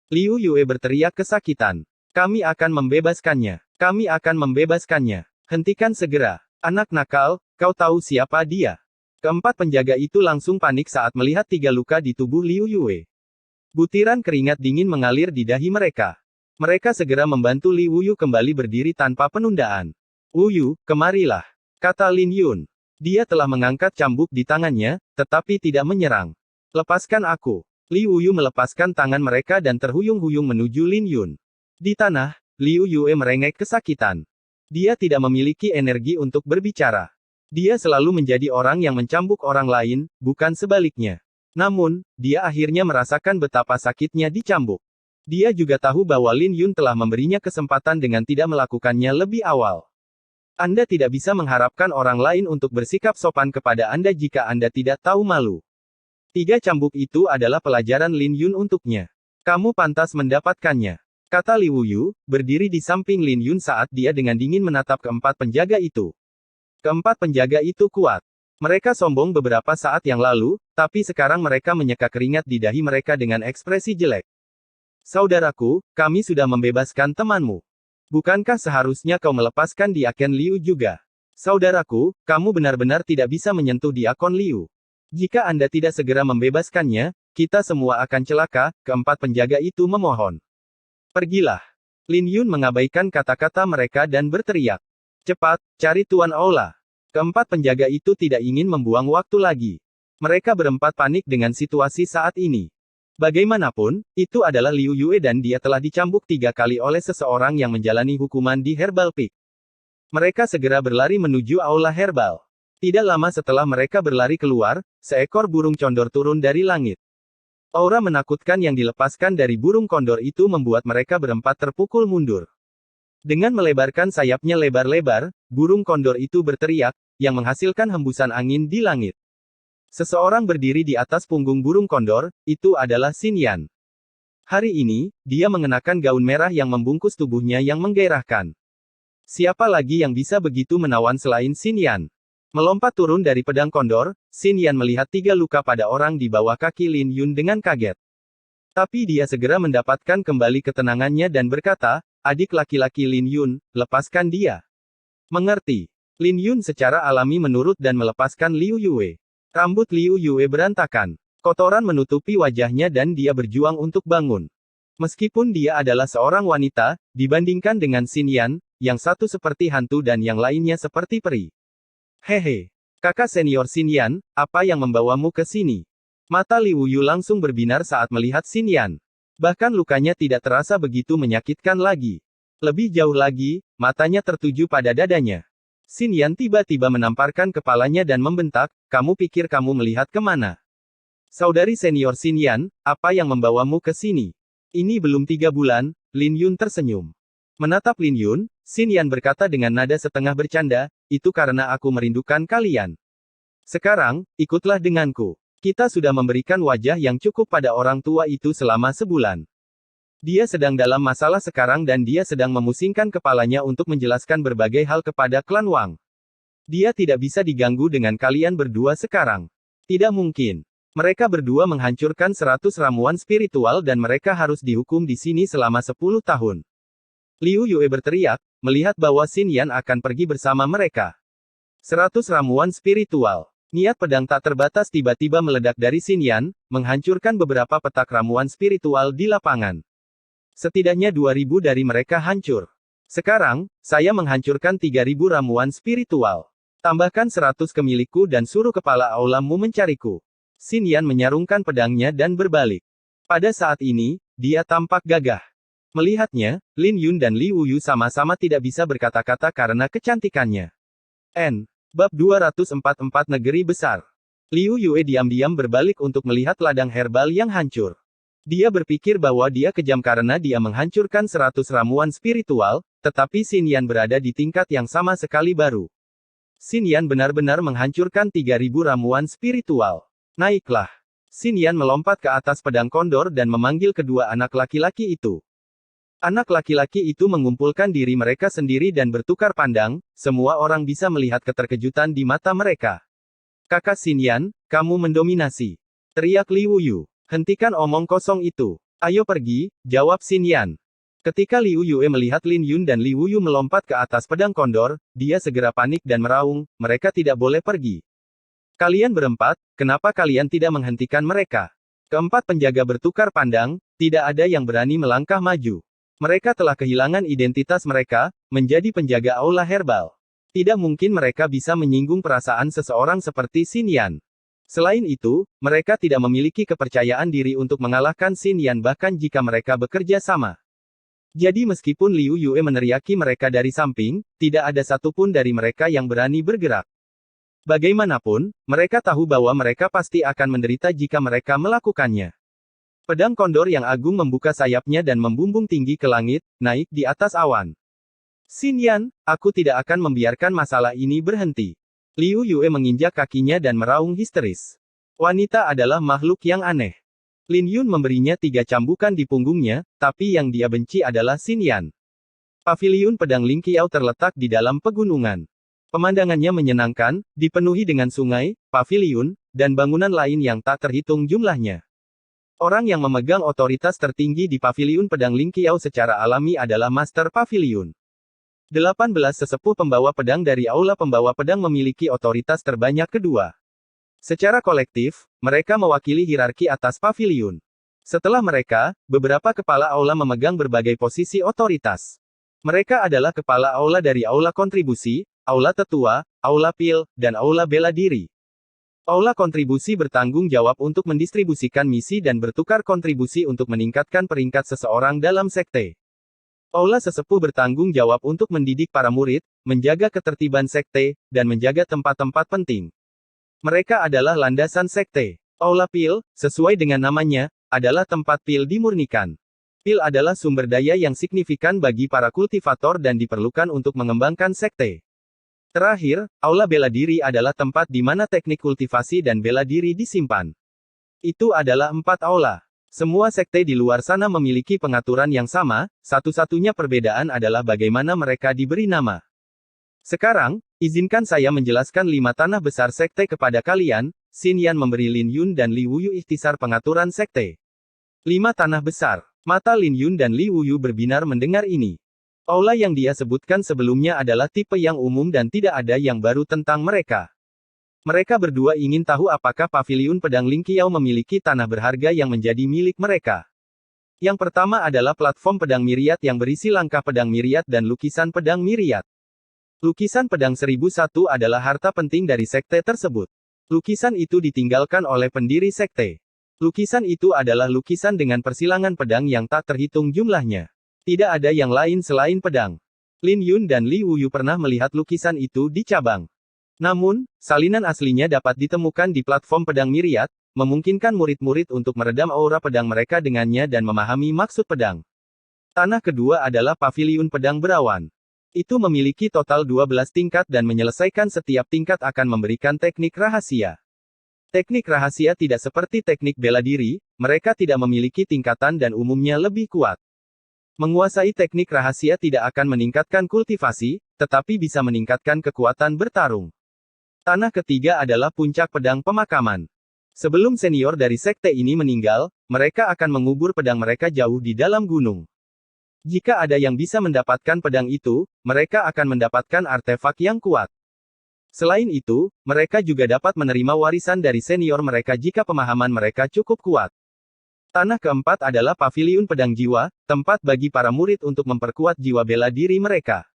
Speaker 1: Liu Yue berteriak kesakitan. Kami akan membebaskannya. Kami akan membebaskannya. Hentikan segera. Anak nakal, kau tahu siapa dia? Keempat penjaga itu langsung panik saat melihat 3 luka di tubuh Liu Yue. Butiran keringat dingin mengalir di dahi mereka. Mereka segera membantu Li Wuyu kembali berdiri tanpa penundaan. Wuyu, kemarilah, kata Lin Yun. Dia telah mengangkat cambuk di tangannya, tetapi tidak menyerang. Lepaskan aku. Li Wuyu melepaskan tangan mereka dan terhuyung-huyung menuju Lin Yun. Di tanah, Liu Yue merengek kesakitan. Dia tidak memiliki energi untuk berbicara. Dia selalu menjadi orang yang mencambuk orang lain, bukan sebaliknya. Namun, dia akhirnya merasakan betapa sakitnya dicambuk. Dia juga tahu bahwa Lin Yun telah memberinya kesempatan dengan tidak melakukannya lebih awal. Anda tidak bisa mengharapkan orang lain untuk bersikap sopan kepada Anda jika Anda tidak tahu malu. 3 cambuk itu adalah pelajaran Lin Yun untuknya. Kamu pantas mendapatkannya, kata Liu Yu, berdiri di samping Lin Yun saat dia dengan dingin menatap keempat penjaga itu. Keempat penjaga itu kuat. Mereka sombong beberapa saat yang lalu, tapi sekarang mereka menyeka keringat di dahi mereka dengan ekspresi jelek. Saudaraku, kami sudah membebaskan temanmu. Bukankah seharusnya kau melepaskan diakon Liu juga? Saudaraku, kamu benar-benar tidak bisa menyentuh diakon Liu. Jika Anda tidak segera membebaskannya, kita semua akan celaka, keempat penjaga itu memohon. Pergilah. Lin Yun mengabaikan kata-kata mereka dan berteriak. Cepat, cari Tuan Aula. Keempat penjaga itu tidak ingin membuang waktu lagi. Mereka berempat panik dengan situasi saat ini. Bagaimanapun, itu adalah Liu Yue dan dia telah dicambuk 3 kali oleh seseorang yang menjalani hukuman di Herbal Peak. Mereka segera berlari menuju aula herbal. Tidak lama setelah mereka berlari keluar, seekor burung condor turun dari langit. Aura menakutkan yang dilepaskan dari burung kondor itu membuat mereka berempat terpukul mundur. Dengan melebarkan sayapnya lebar-lebar, burung kondor itu berteriak, yang menghasilkan hembusan angin di langit. Seseorang berdiri di atas punggung burung kondor, itu adalah Xin Yan. Hari ini, dia mengenakan gaun merah yang membungkus tubuhnya yang menggairahkan. Siapa lagi yang bisa begitu menawan selain Xin Yan? Melompat turun dari pedang kondor, Xin Yan melihat 3 luka pada orang di bawah kaki Lin Yun dengan kaget. Tapi dia segera mendapatkan kembali ketenangannya dan berkata, adik laki-laki Lin Yun, lepaskan dia. Mengerti. Lin Yun secara alami menurut dan melepaskan Liu Yue. Rambut Liu Yue berantakan. Kotoran menutupi wajahnya dan dia berjuang untuk bangun. Meskipun dia adalah seorang wanita, dibandingkan dengan Xin Yan, yang satu seperti hantu dan yang lainnya seperti peri. Hehe. Kakak senior Xin Yan, apa yang membawamu ke sini? Mata Liu Yu langsung berbinar saat melihat Xin Yan. Bahkan lukanya tidak terasa begitu menyakitkan lagi. Lebih jauh lagi, matanya tertuju pada dadanya. Xin Yan tiba-tiba menamparkan kepalanya dan membentak, kamu pikir kamu melihat kemana? Saudari senior Xin Yan, apa yang membawamu ke sini? Ini belum 3 bulan, Lin Yun tersenyum. Menatap Lin Yun, Xin Yan berkata dengan nada setengah bercanda, itu karena aku merindukan kalian. Sekarang, ikutlah denganku. Kita sudah memberikan wajah yang cukup pada orang tua itu selama sebulan. Dia sedang dalam masalah sekarang dan dia sedang memusingkan kepalanya untuk menjelaskan berbagai hal kepada klan Wang. Dia tidak bisa diganggu dengan kalian berdua sekarang. Tidak mungkin. Mereka berdua menghancurkan 100 ramuan spiritual dan mereka harus dihukum di sini selama 10 tahun. Liu Yue berteriak, melihat bahwa Xin Yan akan pergi bersama mereka. 100 ramuan spiritual. Niat pedang tak terbatas tiba-tiba meledak dari Xin Yan, menghancurkan beberapa petak ramuan spiritual di lapangan. Setidaknya 2000 dari mereka hancur. Sekarang, saya menghancurkan 3000 ramuan spiritual. Tambahkan 100 ke milikku dan suruh kepala aulamu mencariku. Xin Yan menyarungkan pedangnya dan berbalik. Pada saat ini, dia tampak gagah. Melihatnya, Lin Yun dan Liu Yu sama-sama tidak bisa berkata-kata karena kecantikannya. Bab 244 Negeri Besar. Liu Yue diam-diam berbalik untuk melihat ladang herbal yang hancur. Dia berpikir bahwa dia kejam karena dia menghancurkan 100 ramuan spiritual, tetapi Xin Yan berada di tingkat yang sama sekali baru. Xin Yan benar-benar menghancurkan 3000 ramuan spiritual. Naiklah. Xin Yan melompat ke atas pedang kondor dan memanggil kedua anak laki-laki itu. Anak laki-laki itu mengumpulkan diri mereka sendiri dan bertukar pandang, semua orang bisa melihat keterkejutan di mata mereka. Kakak Xin Yan, kamu mendominasi. Teriak Liu Yu. Hentikan omong kosong itu. Ayo pergi, jawab Xin Yan. Ketika Liu Yue melihat Lin Yun dan Liu Yu melompat ke atas pedang kondor, dia segera panik dan meraung, mereka tidak boleh pergi. Kalian berempat, kenapa kalian tidak menghentikan mereka? Keempat penjaga bertukar pandang, tidak ada yang berani melangkah maju. Mereka telah kehilangan identitas mereka, menjadi penjaga aula herbal. Tidak mungkin mereka bisa menyinggung perasaan seseorang seperti Xin Yan. Selain itu, mereka tidak memiliki kepercayaan diri untuk mengalahkan Xin Yan bahkan jika mereka bekerja sama. Jadi meskipun Liu Yue meneriaki mereka dari samping, tidak ada satupun dari mereka yang berani bergerak. Bagaimanapun, mereka tahu bahwa mereka pasti akan menderita jika mereka melakukannya. Pedang kondor yang agung membuka sayapnya dan membumbung tinggi ke langit, naik di atas awan. Xin Yan, aku tidak akan membiarkan masalah ini berhenti. Liu Yue menginjak kakinya dan meraung histeris. Wanita adalah makhluk yang aneh. Lin Yun memberinya 3 cambukan di punggungnya, tapi yang dia benci adalah Xin Yan. Paviliun pedang Ling Qiao terletak di dalam pegunungan. Pemandangannya menyenangkan, dipenuhi dengan sungai, paviliun, dan bangunan lain yang tak terhitung jumlahnya. Orang yang memegang otoritas tertinggi di paviliun pedang Ling Qiao secara alami adalah Master Paviliun. 18 sesepuh pembawa pedang dari Aula Pembawa Pedang memiliki otoritas terbanyak kedua. Secara kolektif, mereka mewakili hierarki atas paviliun. Setelah mereka, beberapa kepala aula memegang berbagai posisi otoritas. Mereka adalah kepala aula dari aula kontribusi, aula tetua, aula pil, dan aula bela diri. Aula kontribusi bertanggung jawab untuk mendistribusikan misi dan bertukar kontribusi untuk meningkatkan peringkat seseorang dalam sekte. Aula sesepuh bertanggung jawab untuk mendidik para murid, menjaga ketertiban sekte, dan menjaga tempat-tempat penting. Mereka adalah landasan sekte. Aula Pil, sesuai dengan namanya, adalah tempat pil dimurnikan. Pil adalah sumber daya yang signifikan bagi para kultivator dan diperlukan untuk mengembangkan sekte. Terakhir, Aula Bela Diri adalah tempat di mana teknik kultivasi dan bela diri disimpan. Itu adalah 4 aula. Semua sekte di luar sana memiliki pengaturan yang sama, satu-satunya perbedaan adalah bagaimana mereka diberi nama. Sekarang, izinkan saya menjelaskan 5 tanah besar sekte kepada kalian. Xin Yan memberi Lin Yun dan Li Wuyu ikhtisar pengaturan sekte. 5 tanah besar. Mata Lin Yun dan Li Wuyu berbinar mendengar ini. Aula yang dia sebutkan sebelumnya adalah tipe yang umum dan tidak ada yang baru tentang mereka. Mereka berdua ingin tahu apakah paviliun pedang Ling Qiao memiliki tanah berharga yang menjadi milik mereka. Yang pertama adalah platform pedang Myriad yang berisi langkah pedang Myriad dan lukisan pedang Myriad. Lukisan pedang 1001 adalah harta penting dari sekte tersebut. Lukisan itu ditinggalkan oleh pendiri sekte. Lukisan itu adalah lukisan dengan persilangan pedang yang tak terhitung jumlahnya. Tidak ada yang lain selain pedang. Lin Yun dan Li Wuyu pernah melihat lukisan itu di cabang. Namun, salinan aslinya dapat ditemukan di platform pedang Myriad, memungkinkan murid-murid untuk meredam aura pedang mereka dengannya dan memahami maksud pedang. Tanah kedua adalah paviliun pedang berawan. Itu memiliki total 12 tingkat dan menyelesaikan setiap tingkat akan memberikan teknik rahasia. Teknik rahasia tidak seperti teknik bela diri, mereka tidak memiliki tingkatan dan umumnya lebih kuat. Menguasai teknik rahasia tidak akan meningkatkan kultivasi, tetapi bisa meningkatkan kekuatan bertarung. Tanah ketiga adalah puncak pedang pemakaman. Sebelum senior dari sekte ini meninggal, mereka akan mengubur pedang mereka jauh di dalam gunung. Jika ada yang bisa mendapatkan pedang itu, mereka akan mendapatkan artefak yang kuat. Selain itu, mereka juga dapat menerima warisan dari senior mereka jika pemahaman mereka cukup kuat. Tanah keempat adalah paviliun pedang jiwa, tempat bagi para murid untuk memperkuat jiwa bela diri mereka.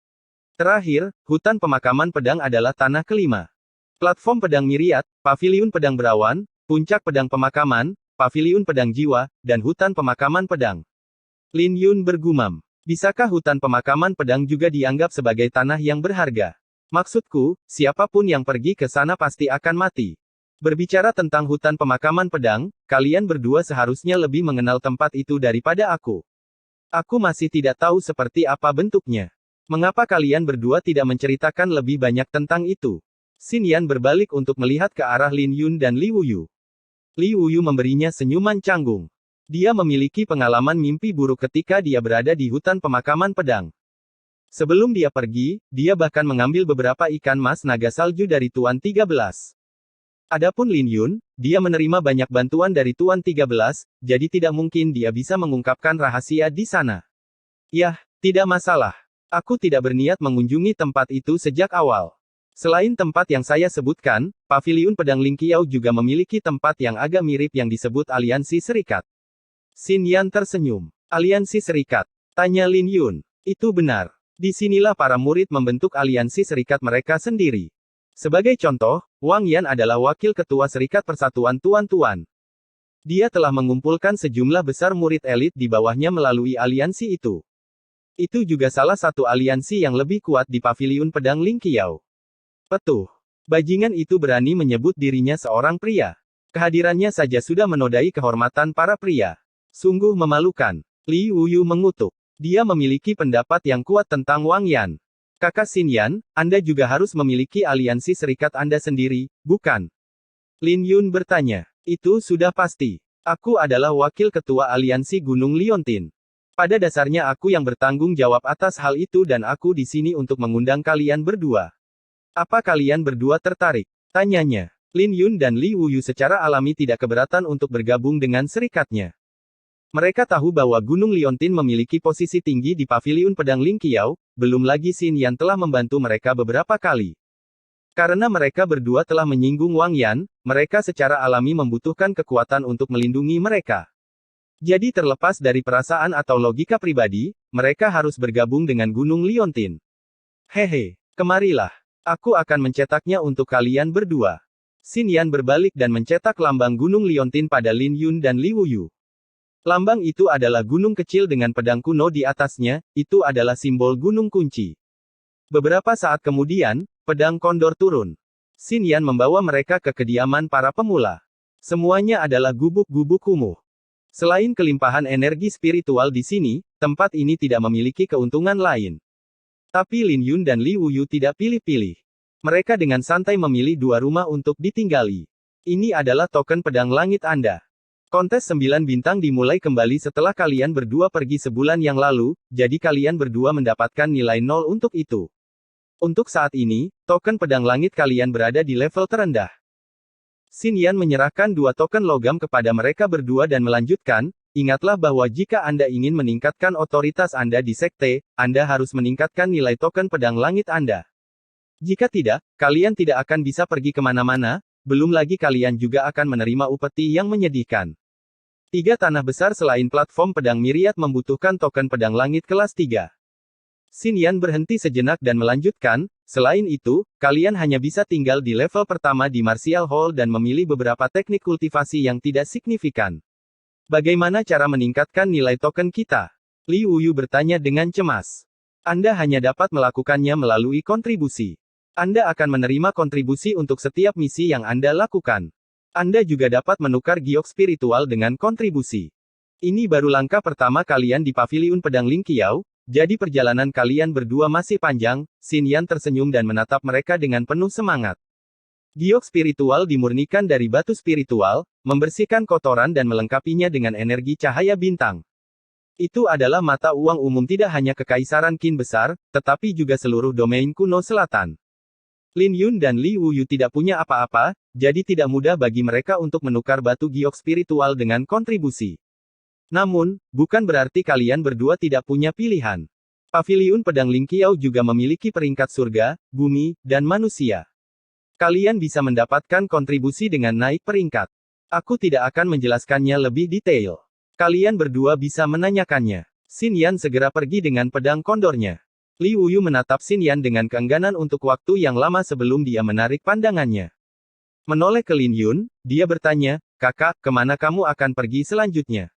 Speaker 1: Terakhir, hutan pemakaman pedang adalah tanah kelima. Platform pedang Myriad, paviliun pedang berawan, puncak pedang pemakaman, paviliun pedang jiwa, dan hutan pemakaman pedang. Lin Yun bergumam. Bisakah hutan pemakaman pedang juga dianggap sebagai tanah yang berharga? Maksudku, siapapun yang pergi ke sana pasti akan mati. Berbicara tentang hutan pemakaman pedang, kalian berdua seharusnya lebih mengenal tempat itu daripada aku. Aku masih tidak tahu seperti apa bentuknya. Mengapa kalian berdua tidak menceritakan lebih banyak tentang itu? Xin Yan berbalik untuk melihat ke arah Lin Yun dan Li Wuyu. Li Wuyu memberinya senyuman canggung. Dia memiliki pengalaman mimpi buruk ketika dia berada di hutan pemakaman pedang. Sebelum dia pergi, dia bahkan mengambil beberapa ikan mas naga salju dari Tuan 13. Adapun Lin Yun, dia menerima banyak bantuan dari Tuan 13, jadi tidak mungkin dia bisa mengungkapkan rahasia di sana. Yah, tidak masalah. Aku tidak berniat mengunjungi tempat itu sejak awal. Selain tempat yang saya sebutkan, paviliun pedang Ling Qiao juga memiliki tempat yang agak mirip yang disebut Aliansi Serikat. Xin Yan tersenyum. Aliansi Serikat? Tanya Lin Yun. Itu benar. Disinilah para murid membentuk aliansi serikat mereka sendiri. Sebagai contoh, Wang Yan adalah wakil ketua Serikat Persatuan Tuan-Tuan. Dia telah mengumpulkan sejumlah besar murid elit di bawahnya melalui aliansi itu. Itu juga salah satu aliansi yang lebih kuat di Paviliun Pedang Ling Qiao. Petuh. Bajingan itu berani menyebut dirinya seorang pria. Kehadirannya saja sudah menodai kehormatan para pria. Sungguh memalukan. Li Wuyu mengutuk. Dia memiliki pendapat yang kuat tentang Wang Yan. Kakak Xin Yan, Anda juga harus memiliki aliansi serikat Anda sendiri, bukan? Lin Yun bertanya. Itu sudah pasti. Aku adalah wakil ketua aliansi Gunung Liontin. Pada dasarnya aku yang bertanggung jawab atas hal itu dan aku di sini untuk mengundang kalian berdua. Apa kalian berdua tertarik? Tanyanya. Lin Yun dan Li Wuyu secara alami tidak keberatan untuk bergabung dengan serikatnya. Mereka tahu bahwa Gunung Liontin memiliki posisi tinggi di Paviliun Pedang Ling Qiao, belum lagi Xin Yan telah membantu mereka beberapa kali. Karena mereka berdua telah menyinggung Wang Yan, mereka secara alami membutuhkan kekuatan untuk melindungi mereka. Jadi terlepas dari perasaan atau logika pribadi, mereka harus bergabung dengan Gunung Liontin. Hehe, kemarilah. Aku akan mencetaknya untuk kalian berdua. Xin Yan berbalik dan mencetak lambang Gunung Liontin pada Lin Yun dan Li Wuyu. Lambang itu adalah gunung kecil dengan pedang kuno di atasnya, itu adalah simbol gunung kunci. Beberapa saat kemudian, pedang kondor turun. Xin Yan membawa mereka ke kediaman para pemula. Semuanya adalah gubuk-gubuk kumuh. Selain kelimpahan energi spiritual di sini, tempat ini tidak memiliki keuntungan lain. Tapi Lin Yun dan Li Wuyu tidak pilih-pilih. Mereka dengan santai memilih dua rumah untuk ditinggali. Ini adalah token pedang langit Anda. Kontes 9 bintang dimulai kembali setelah kalian berdua pergi sebulan yang lalu, jadi kalian berdua mendapatkan nilai 0 untuk itu. Untuk saat ini, token pedang langit kalian berada di level terendah. Xin Yan menyerahkan dua token logam kepada mereka berdua dan melanjutkan, ingatlah bahwa jika Anda ingin meningkatkan otoritas Anda di sekte, Anda harus meningkatkan nilai token pedang langit Anda. Jika tidak, kalian tidak akan bisa pergi kemana-mana, belum lagi kalian juga akan menerima upeti yang menyedihkan. 3 tanah besar selain platform pedang Myriad membutuhkan token pedang langit kelas 3. Xin Yan berhenti sejenak dan melanjutkan, selain itu, kalian hanya bisa tinggal di level pertama di Martial Hall dan memilih beberapa teknik kultivasi yang tidak signifikan. Bagaimana cara meningkatkan nilai token kita? Li Wuyu bertanya dengan cemas. Anda hanya dapat melakukannya melalui kontribusi. Anda akan menerima kontribusi untuk setiap misi yang Anda lakukan. Anda juga dapat menukar giok spiritual dengan kontribusi. Ini baru langkah pertama kalian di Paviliun Pedang Ling Qiao, jadi perjalanan kalian berdua masih panjang. Xin Yan tersenyum dan menatap mereka dengan penuh semangat. Giok spiritual dimurnikan dari batu spiritual, membersihkan kotoran dan melengkapinya dengan energi cahaya bintang. Itu adalah mata uang umum tidak hanya Kekaisaran Qin besar, tetapi juga seluruh domain kuno selatan. Lin Yun dan Li Wuyu tidak punya apa-apa, jadi tidak mudah bagi mereka untuk menukar batu giok spiritual dengan kontribusi. Namun, bukan berarti kalian berdua tidak punya pilihan. Paviliun Pedang Ling Qiao juga memiliki peringkat surga, bumi, dan manusia. Kalian bisa mendapatkan kontribusi dengan naik peringkat. Aku tidak akan menjelaskannya lebih detail. Kalian berdua bisa menanyakannya. Xin Yan segera pergi dengan pedang kondornya. Li Wuyu menatap Xin Yan dengan keengganan untuk waktu yang lama sebelum dia menarik pandangannya. Menoleh ke Lin Yun, dia bertanya, "Kakak, kemana kamu akan pergi selanjutnya?"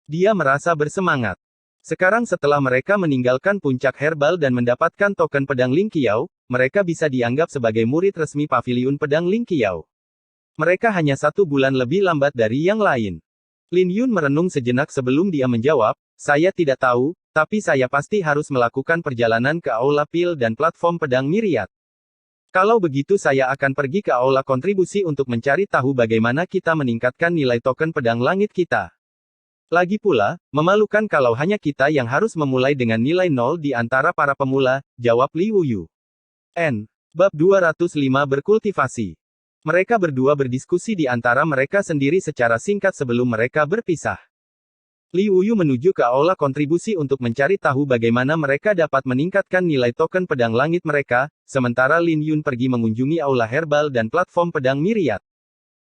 Speaker 1: Dia merasa bersemangat. Sekarang setelah mereka meninggalkan puncak herbal dan mendapatkan token pedang Ling Qiao, mereka bisa dianggap sebagai murid resmi Paviliun Pedang Ling Qiao. Mereka hanya 1 bulan lebih lambat dari yang lain. Lin Yun merenung sejenak sebelum dia menjawab, "Saya tidak tahu, tapi saya pasti harus melakukan perjalanan ke Aula Pil dan platform pedang Myriad. Kalau begitu saya akan pergi ke Aula Kontribusi untuk mencari tahu bagaimana kita meningkatkan nilai token pedang langit kita. Lagi pula, memalukan kalau hanya kita yang harus memulai dengan nilai 0 di antara para pemula," jawab Li Wuyu. Bab 205 Berkultivasi. Mereka berdua berdiskusi di antara mereka sendiri secara singkat sebelum mereka berpisah. Li Wuyu menuju ke Aula Kontribusi untuk mencari tahu bagaimana mereka dapat meningkatkan nilai token pedang langit mereka, sementara Lin Yun pergi mengunjungi Aula Herbal dan platform pedang Myriad.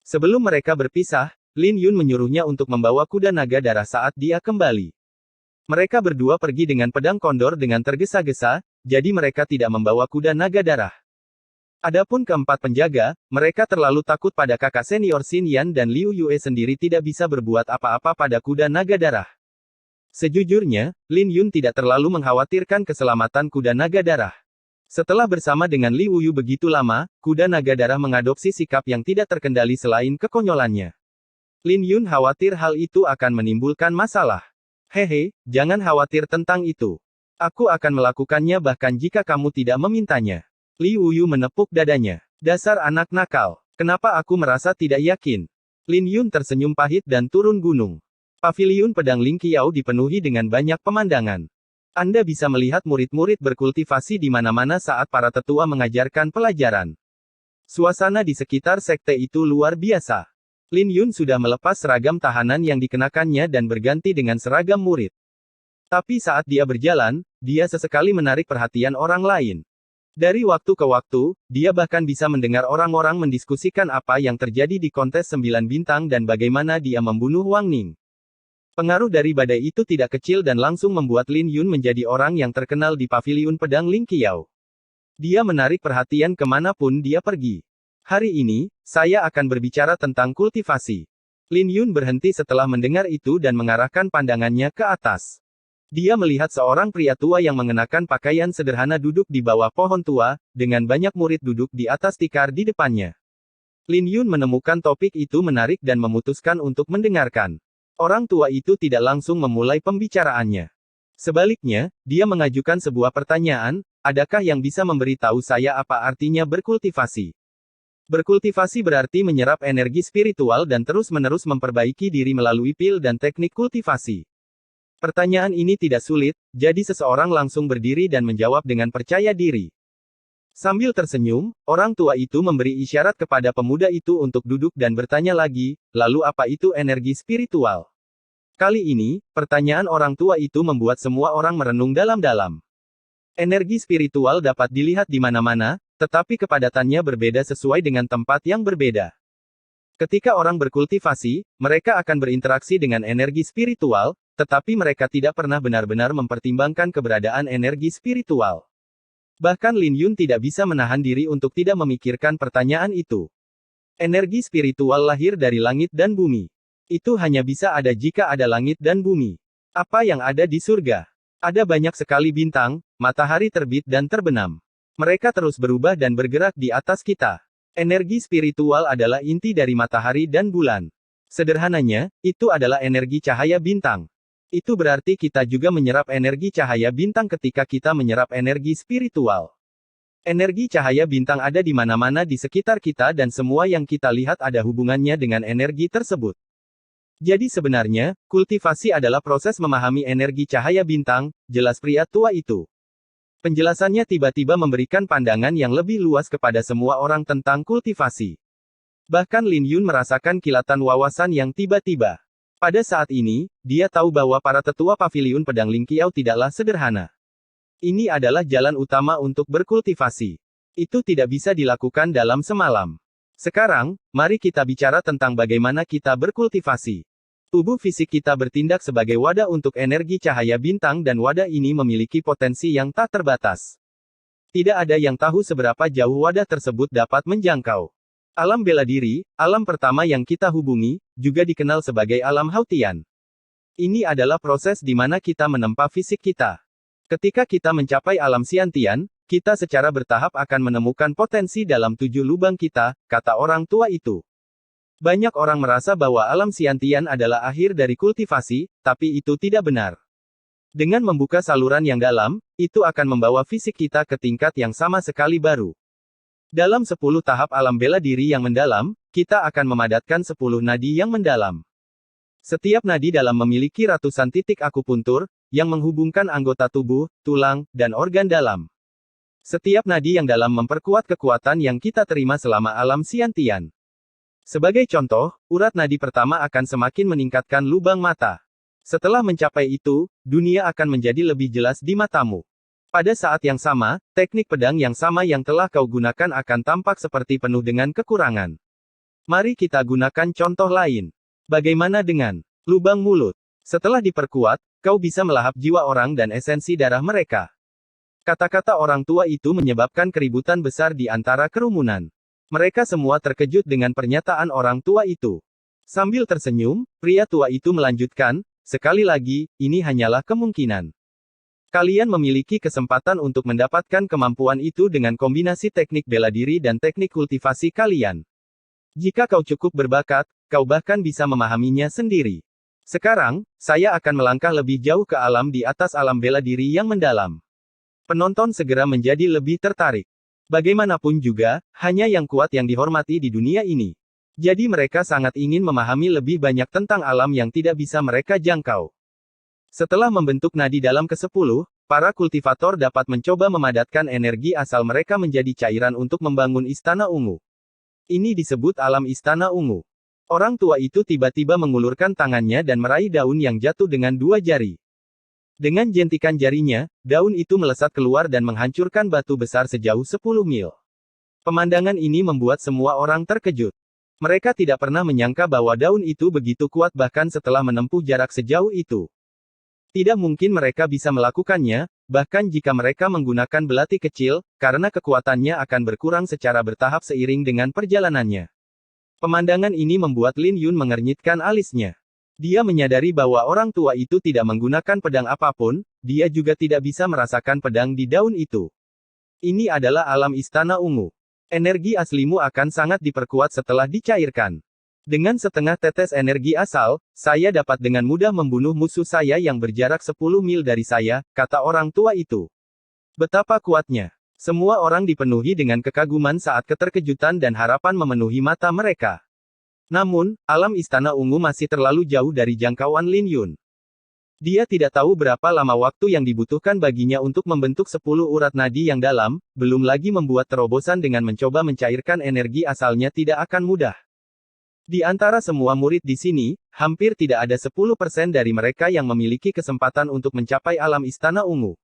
Speaker 1: Sebelum mereka berpisah, Lin Yun menyuruhnya untuk membawa kuda naga darah saat dia kembali. Mereka berdua pergi dengan pedang kondor dengan tergesa-gesa, jadi mereka tidak membawa kuda naga darah. Adapun keempat penjaga, mereka terlalu takut pada kakak senior Xin Yan dan Liu Yue sendiri tidak bisa berbuat apa-apa pada kuda naga darah. Sejujurnya, Lin Yun tidak terlalu mengkhawatirkan keselamatan kuda naga darah. Setelah bersama dengan Li Wuyu begitu lama, kuda naga darah mengadopsi sikap yang tidak terkendali selain kekonyolannya. Lin Yun khawatir hal itu akan menimbulkan masalah. Hehe, jangan khawatir tentang itu. Aku akan melakukannya bahkan jika kamu tidak memintanya. Li Wuyu menepuk dadanya. Dasar anak nakal. Kenapa aku merasa tidak yakin? Lin Yun tersenyum pahit dan turun gunung. Paviliun pedang Ling Qiao dipenuhi dengan banyak pemandangan. Anda bisa melihat murid-murid berkultivasi di mana-mana saat para tetua mengajarkan pelajaran. Suasana di sekitar sekte itu luar biasa. Lin Yun sudah melepas seragam tahanan yang dikenakannya dan berganti dengan seragam murid. Tapi saat dia berjalan, dia sesekali menarik perhatian orang lain. Dari waktu ke waktu, dia bahkan bisa mendengar orang-orang mendiskusikan apa yang terjadi di kontes 9 bintang dan bagaimana dia membunuh Wang Ning. Pengaruh dari badai itu tidak kecil dan langsung membuat Lin Yun menjadi orang yang terkenal di paviliun pedang Ling Qiao. Dia menarik perhatian kemanapun dia pergi. Hari ini, saya akan berbicara tentang kultivasi. Lin Yun berhenti setelah mendengar itu dan mengarahkan pandangannya ke atas. Dia melihat seorang pria tua yang mengenakan pakaian sederhana duduk di bawah pohon tua, dengan banyak murid duduk di atas tikar di depannya. Lin Yun menemukan topik itu menarik dan memutuskan untuk mendengarkan. Orang tua itu tidak langsung memulai pembicaraannya. Sebaliknya, dia mengajukan sebuah pertanyaan, adakah yang bisa memberitahu saya apa artinya berkultivasi? Berkultivasi berarti menyerap energi spiritual dan terus-menerus memperbaiki diri melalui pil dan teknik kultivasi. Pertanyaan ini tidak sulit, jadi seseorang langsung berdiri dan menjawab dengan percaya diri. Sambil tersenyum, orang tua itu memberi isyarat kepada pemuda itu untuk duduk dan bertanya lagi, lalu apa itu energi spiritual? Kali ini, pertanyaan orang tua itu membuat semua orang merenung dalam-dalam. Energi spiritual dapat dilihat di mana-mana, tetapi kepadatannya berbeda sesuai dengan tempat yang berbeda. Ketika orang berkultivasi, mereka akan berinteraksi dengan energi spiritual, tetapi mereka tidak pernah benar-benar mempertimbangkan keberadaan energi spiritual. Bahkan Lin Yun tidak bisa menahan diri untuk tidak memikirkan pertanyaan itu. Energi spiritual lahir dari langit dan bumi. Itu hanya bisa ada jika ada langit dan bumi. Apa yang ada di surga? Ada banyak sekali bintang, matahari terbit dan terbenam. Mereka terus berubah dan bergerak di atas kita. Energi spiritual adalah inti dari matahari dan bulan. Sederhananya, itu adalah energi cahaya bintang. Itu berarti kita juga menyerap energi cahaya bintang ketika kita menyerap energi spiritual. Energi cahaya bintang ada di mana-mana di sekitar kita dan semua yang kita lihat ada hubungannya dengan energi tersebut. Jadi sebenarnya, kultivasi adalah proses memahami energi cahaya bintang, jelas pria tua itu. Penjelasannya tiba-tiba memberikan pandangan yang lebih luas kepada semua orang tentang kultivasi. Bahkan Lin Yun merasakan kilatan wawasan yang tiba-tiba. Pada saat ini, dia tahu bahwa para tetua paviliun pedang Ling Qiao tidaklah sederhana. Ini adalah jalan utama untuk berkultivasi. Itu tidak bisa dilakukan dalam semalam. Sekarang, mari kita bicara tentang bagaimana kita berkultivasi. Tubuh fisik kita bertindak sebagai wadah untuk energi cahaya bintang dan wadah ini memiliki potensi yang tak terbatas. Tidak ada yang tahu seberapa jauh wadah tersebut dapat menjangkau. Alam bela diri, alam pertama yang kita hubungi, juga dikenal sebagai alam Hautian. Ini adalah proses di mana kita menempa fisik kita. Ketika kita mencapai alam Xiantian, kita secara bertahap akan menemukan potensi dalam 7 lubang kita, kata orang tua itu. Banyak orang merasa bahwa alam Xiantian adalah akhir dari kultivasi, tapi itu tidak benar. Dengan membuka saluran yang dalam, itu akan membawa fisik kita ke tingkat yang sama sekali baru. Dalam 10 tahap alam bela diri yang mendalam, kita akan memadatkan 10 nadi yang mendalam. Setiap nadi dalam memiliki ratusan titik akupuntur, yang menghubungkan anggota tubuh, tulang, dan organ dalam. Setiap nadi yang dalam memperkuat kekuatan yang kita terima selama alam Xiantian. Sebagai contoh, urat nadi pertama akan semakin meningkatkan lubang mata. Setelah mencapai itu, dunia akan menjadi lebih jelas di matamu. Pada saat yang sama, teknik pedang yang sama yang telah kau gunakan akan tampak seperti penuh dengan kekurangan. Mari kita gunakan contoh lain. Bagaimana dengan lubang mulut? Setelah diperkuat, kau bisa melahap jiwa orang dan esensi darah mereka. Kata-kata orang tua itu menyebabkan keributan besar di antara kerumunan. Mereka semua terkejut dengan pernyataan orang tua itu. Sambil tersenyum, pria tua itu melanjutkan, sekali lagi, ini hanyalah kemungkinan. Kalian memiliki kesempatan untuk mendapatkan kemampuan itu dengan kombinasi teknik bela diri dan teknik kultivasi kalian. Jika kau cukup berbakat, kau bahkan bisa memahaminya sendiri. Sekarang, saya akan melangkah lebih jauh ke alam di atas alam bela diri yang mendalam. Penonton segera menjadi lebih tertarik. Bagaimanapun juga, hanya yang kuat yang dihormati di dunia ini. Jadi mereka sangat ingin memahami lebih banyak tentang alam yang tidak bisa mereka jangkau. Setelah membentuk nadi dalam ke-10, para kultivator dapat mencoba memadatkan energi asal mereka menjadi cairan untuk membangun istana ungu. Ini disebut alam istana ungu. Orang tua itu tiba-tiba mengulurkan tangannya dan meraih daun yang jatuh dengan 2 jari. Dengan jentikan jarinya, daun itu melesat keluar dan menghancurkan batu besar sejauh 10 mil. Pemandangan ini membuat semua orang terkejut. Mereka tidak pernah menyangka bahwa daun itu begitu kuat bahkan setelah menempuh jarak sejauh itu. Tidak mungkin mereka bisa melakukannya, bahkan jika mereka menggunakan belati kecil, karena kekuatannya akan berkurang secara bertahap seiring dengan perjalanannya. Pemandangan ini membuat Lin Yun mengernyitkan alisnya. Dia menyadari bahwa orang tua itu tidak menggunakan pedang apapun, dia juga tidak bisa merasakan pedang di daun itu. Ini adalah alam istana ungu. Energi aslimu akan sangat diperkuat setelah dicairkan. Dengan setengah tetes energi asal, saya dapat dengan mudah membunuh musuh saya yang berjarak 10 mil dari saya, kata orang tua itu. Betapa kuatnya. Semua orang dipenuhi dengan kekaguman saat keterkejutan dan harapan memenuhi mata mereka. Namun, alam istana ungu masih terlalu jauh dari jangkauan Lin Yun. Dia tidak tahu berapa lama waktu yang dibutuhkan baginya untuk membentuk 10 urat nadi yang dalam, belum lagi membuat terobosan dengan mencoba mencairkan energi asalnya tidak akan mudah. Di antara semua murid di sini, hampir tidak ada 10% dari mereka yang memiliki kesempatan untuk mencapai alam istana ungu.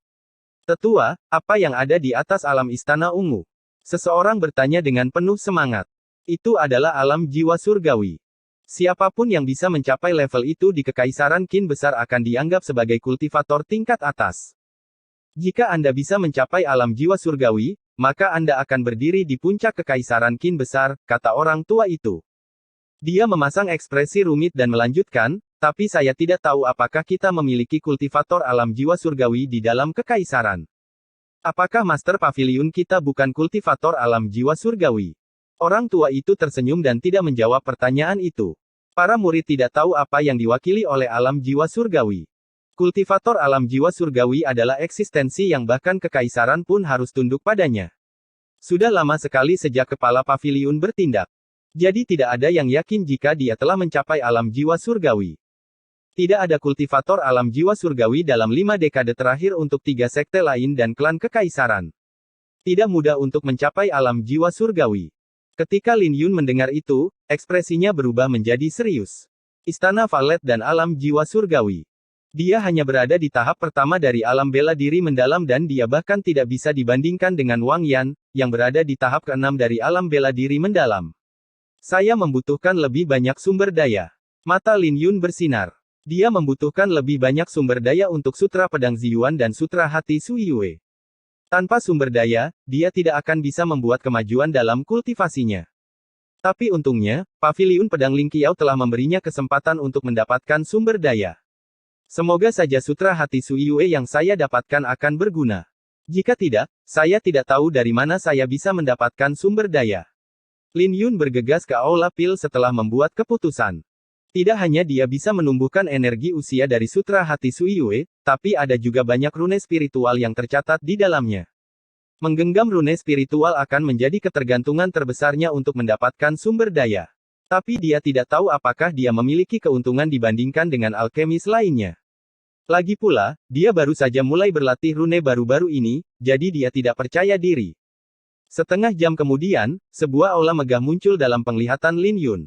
Speaker 1: Tetua, apa yang ada di atas alam istana ungu? Seseorang bertanya dengan penuh semangat. Itu adalah alam jiwa surgawi. Siapapun yang bisa mencapai level itu di Kekaisaran Qin besar akan dianggap sebagai kultivator tingkat atas. Jika Anda bisa mencapai alam jiwa surgawi, maka Anda akan berdiri di puncak Kekaisaran Qin besar, kata orang tua itu. Dia memasang ekspresi rumit dan melanjutkan, tapi saya tidak tahu apakah kita memiliki kultivator alam jiwa surgawi di dalam Kekaisaran. Apakah Master Pavilion kita bukan kultivator alam jiwa surgawi? Orang tua itu tersenyum dan tidak menjawab pertanyaan itu. Para murid tidak tahu apa yang diwakili oleh alam jiwa surgawi. Kultivator alam jiwa surgawi adalah eksistensi yang bahkan kekaisaran pun harus tunduk padanya. Sudah lama sekali sejak kepala pavilion bertindak. Jadi tidak ada yang yakin jika dia telah mencapai alam jiwa surgawi. Tidak ada kultivator alam jiwa surgawi dalam 5 dekade terakhir untuk 3 sekte lain dan klan kekaisaran. Tidak mudah untuk mencapai alam jiwa surgawi. Ketika Lin Yun mendengar itu, ekspresinya berubah menjadi serius. Istana Valet dan alam jiwa surgawi. Dia hanya berada di tahap pertama dari alam bela diri mendalam dan dia bahkan tidak bisa dibandingkan dengan Wang Yan, yang berada di tahap ke-6 dari alam bela diri mendalam. Saya membutuhkan lebih banyak sumber daya. Mata Lin Yun bersinar. Dia membutuhkan lebih banyak sumber daya untuk Sutra Pedang Ziyuan dan Sutra Hati Sui Yue. Tanpa sumber daya, dia tidak akan bisa membuat kemajuan dalam kultivasinya. Tapi untungnya, Pavilion Pedang Ling Qiao telah memberinya kesempatan untuk mendapatkan sumber daya. Semoga saja Sutra Hati Sui Yue yang saya dapatkan akan berguna. Jika tidak, saya tidak tahu dari mana saya bisa mendapatkan sumber daya. Lin Yun bergegas ke Aula Pil setelah membuat keputusan. Tidak hanya dia bisa menumbuhkan energi usia dari Sutra Hati Sui Yue, tapi ada juga banyak rune spiritual yang tercatat di dalamnya. Menggenggam rune spiritual akan menjadi ketergantungan terbesarnya untuk mendapatkan sumber daya. Tapi dia tidak tahu apakah dia memiliki keuntungan dibandingkan dengan alkemis lainnya. Lagi pula, dia baru saja mulai berlatih rune baru-baru ini, jadi dia tidak percaya diri. Setengah jam kemudian, sebuah aula megah muncul dalam penglihatan Lin Yun.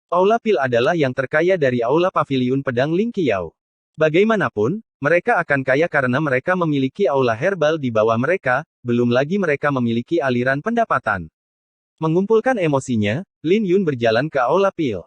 Speaker 1: Aula Pil adalah yang terkaya dari Aula Pavilion Pedang Ling Qiao. Bagaimanapun, mereka akan kaya karena mereka memiliki aula herbal di bawah mereka, belum lagi mereka memiliki aliran pendapatan. Mengumpulkan emosinya, Lin Yun berjalan ke Aula Pil.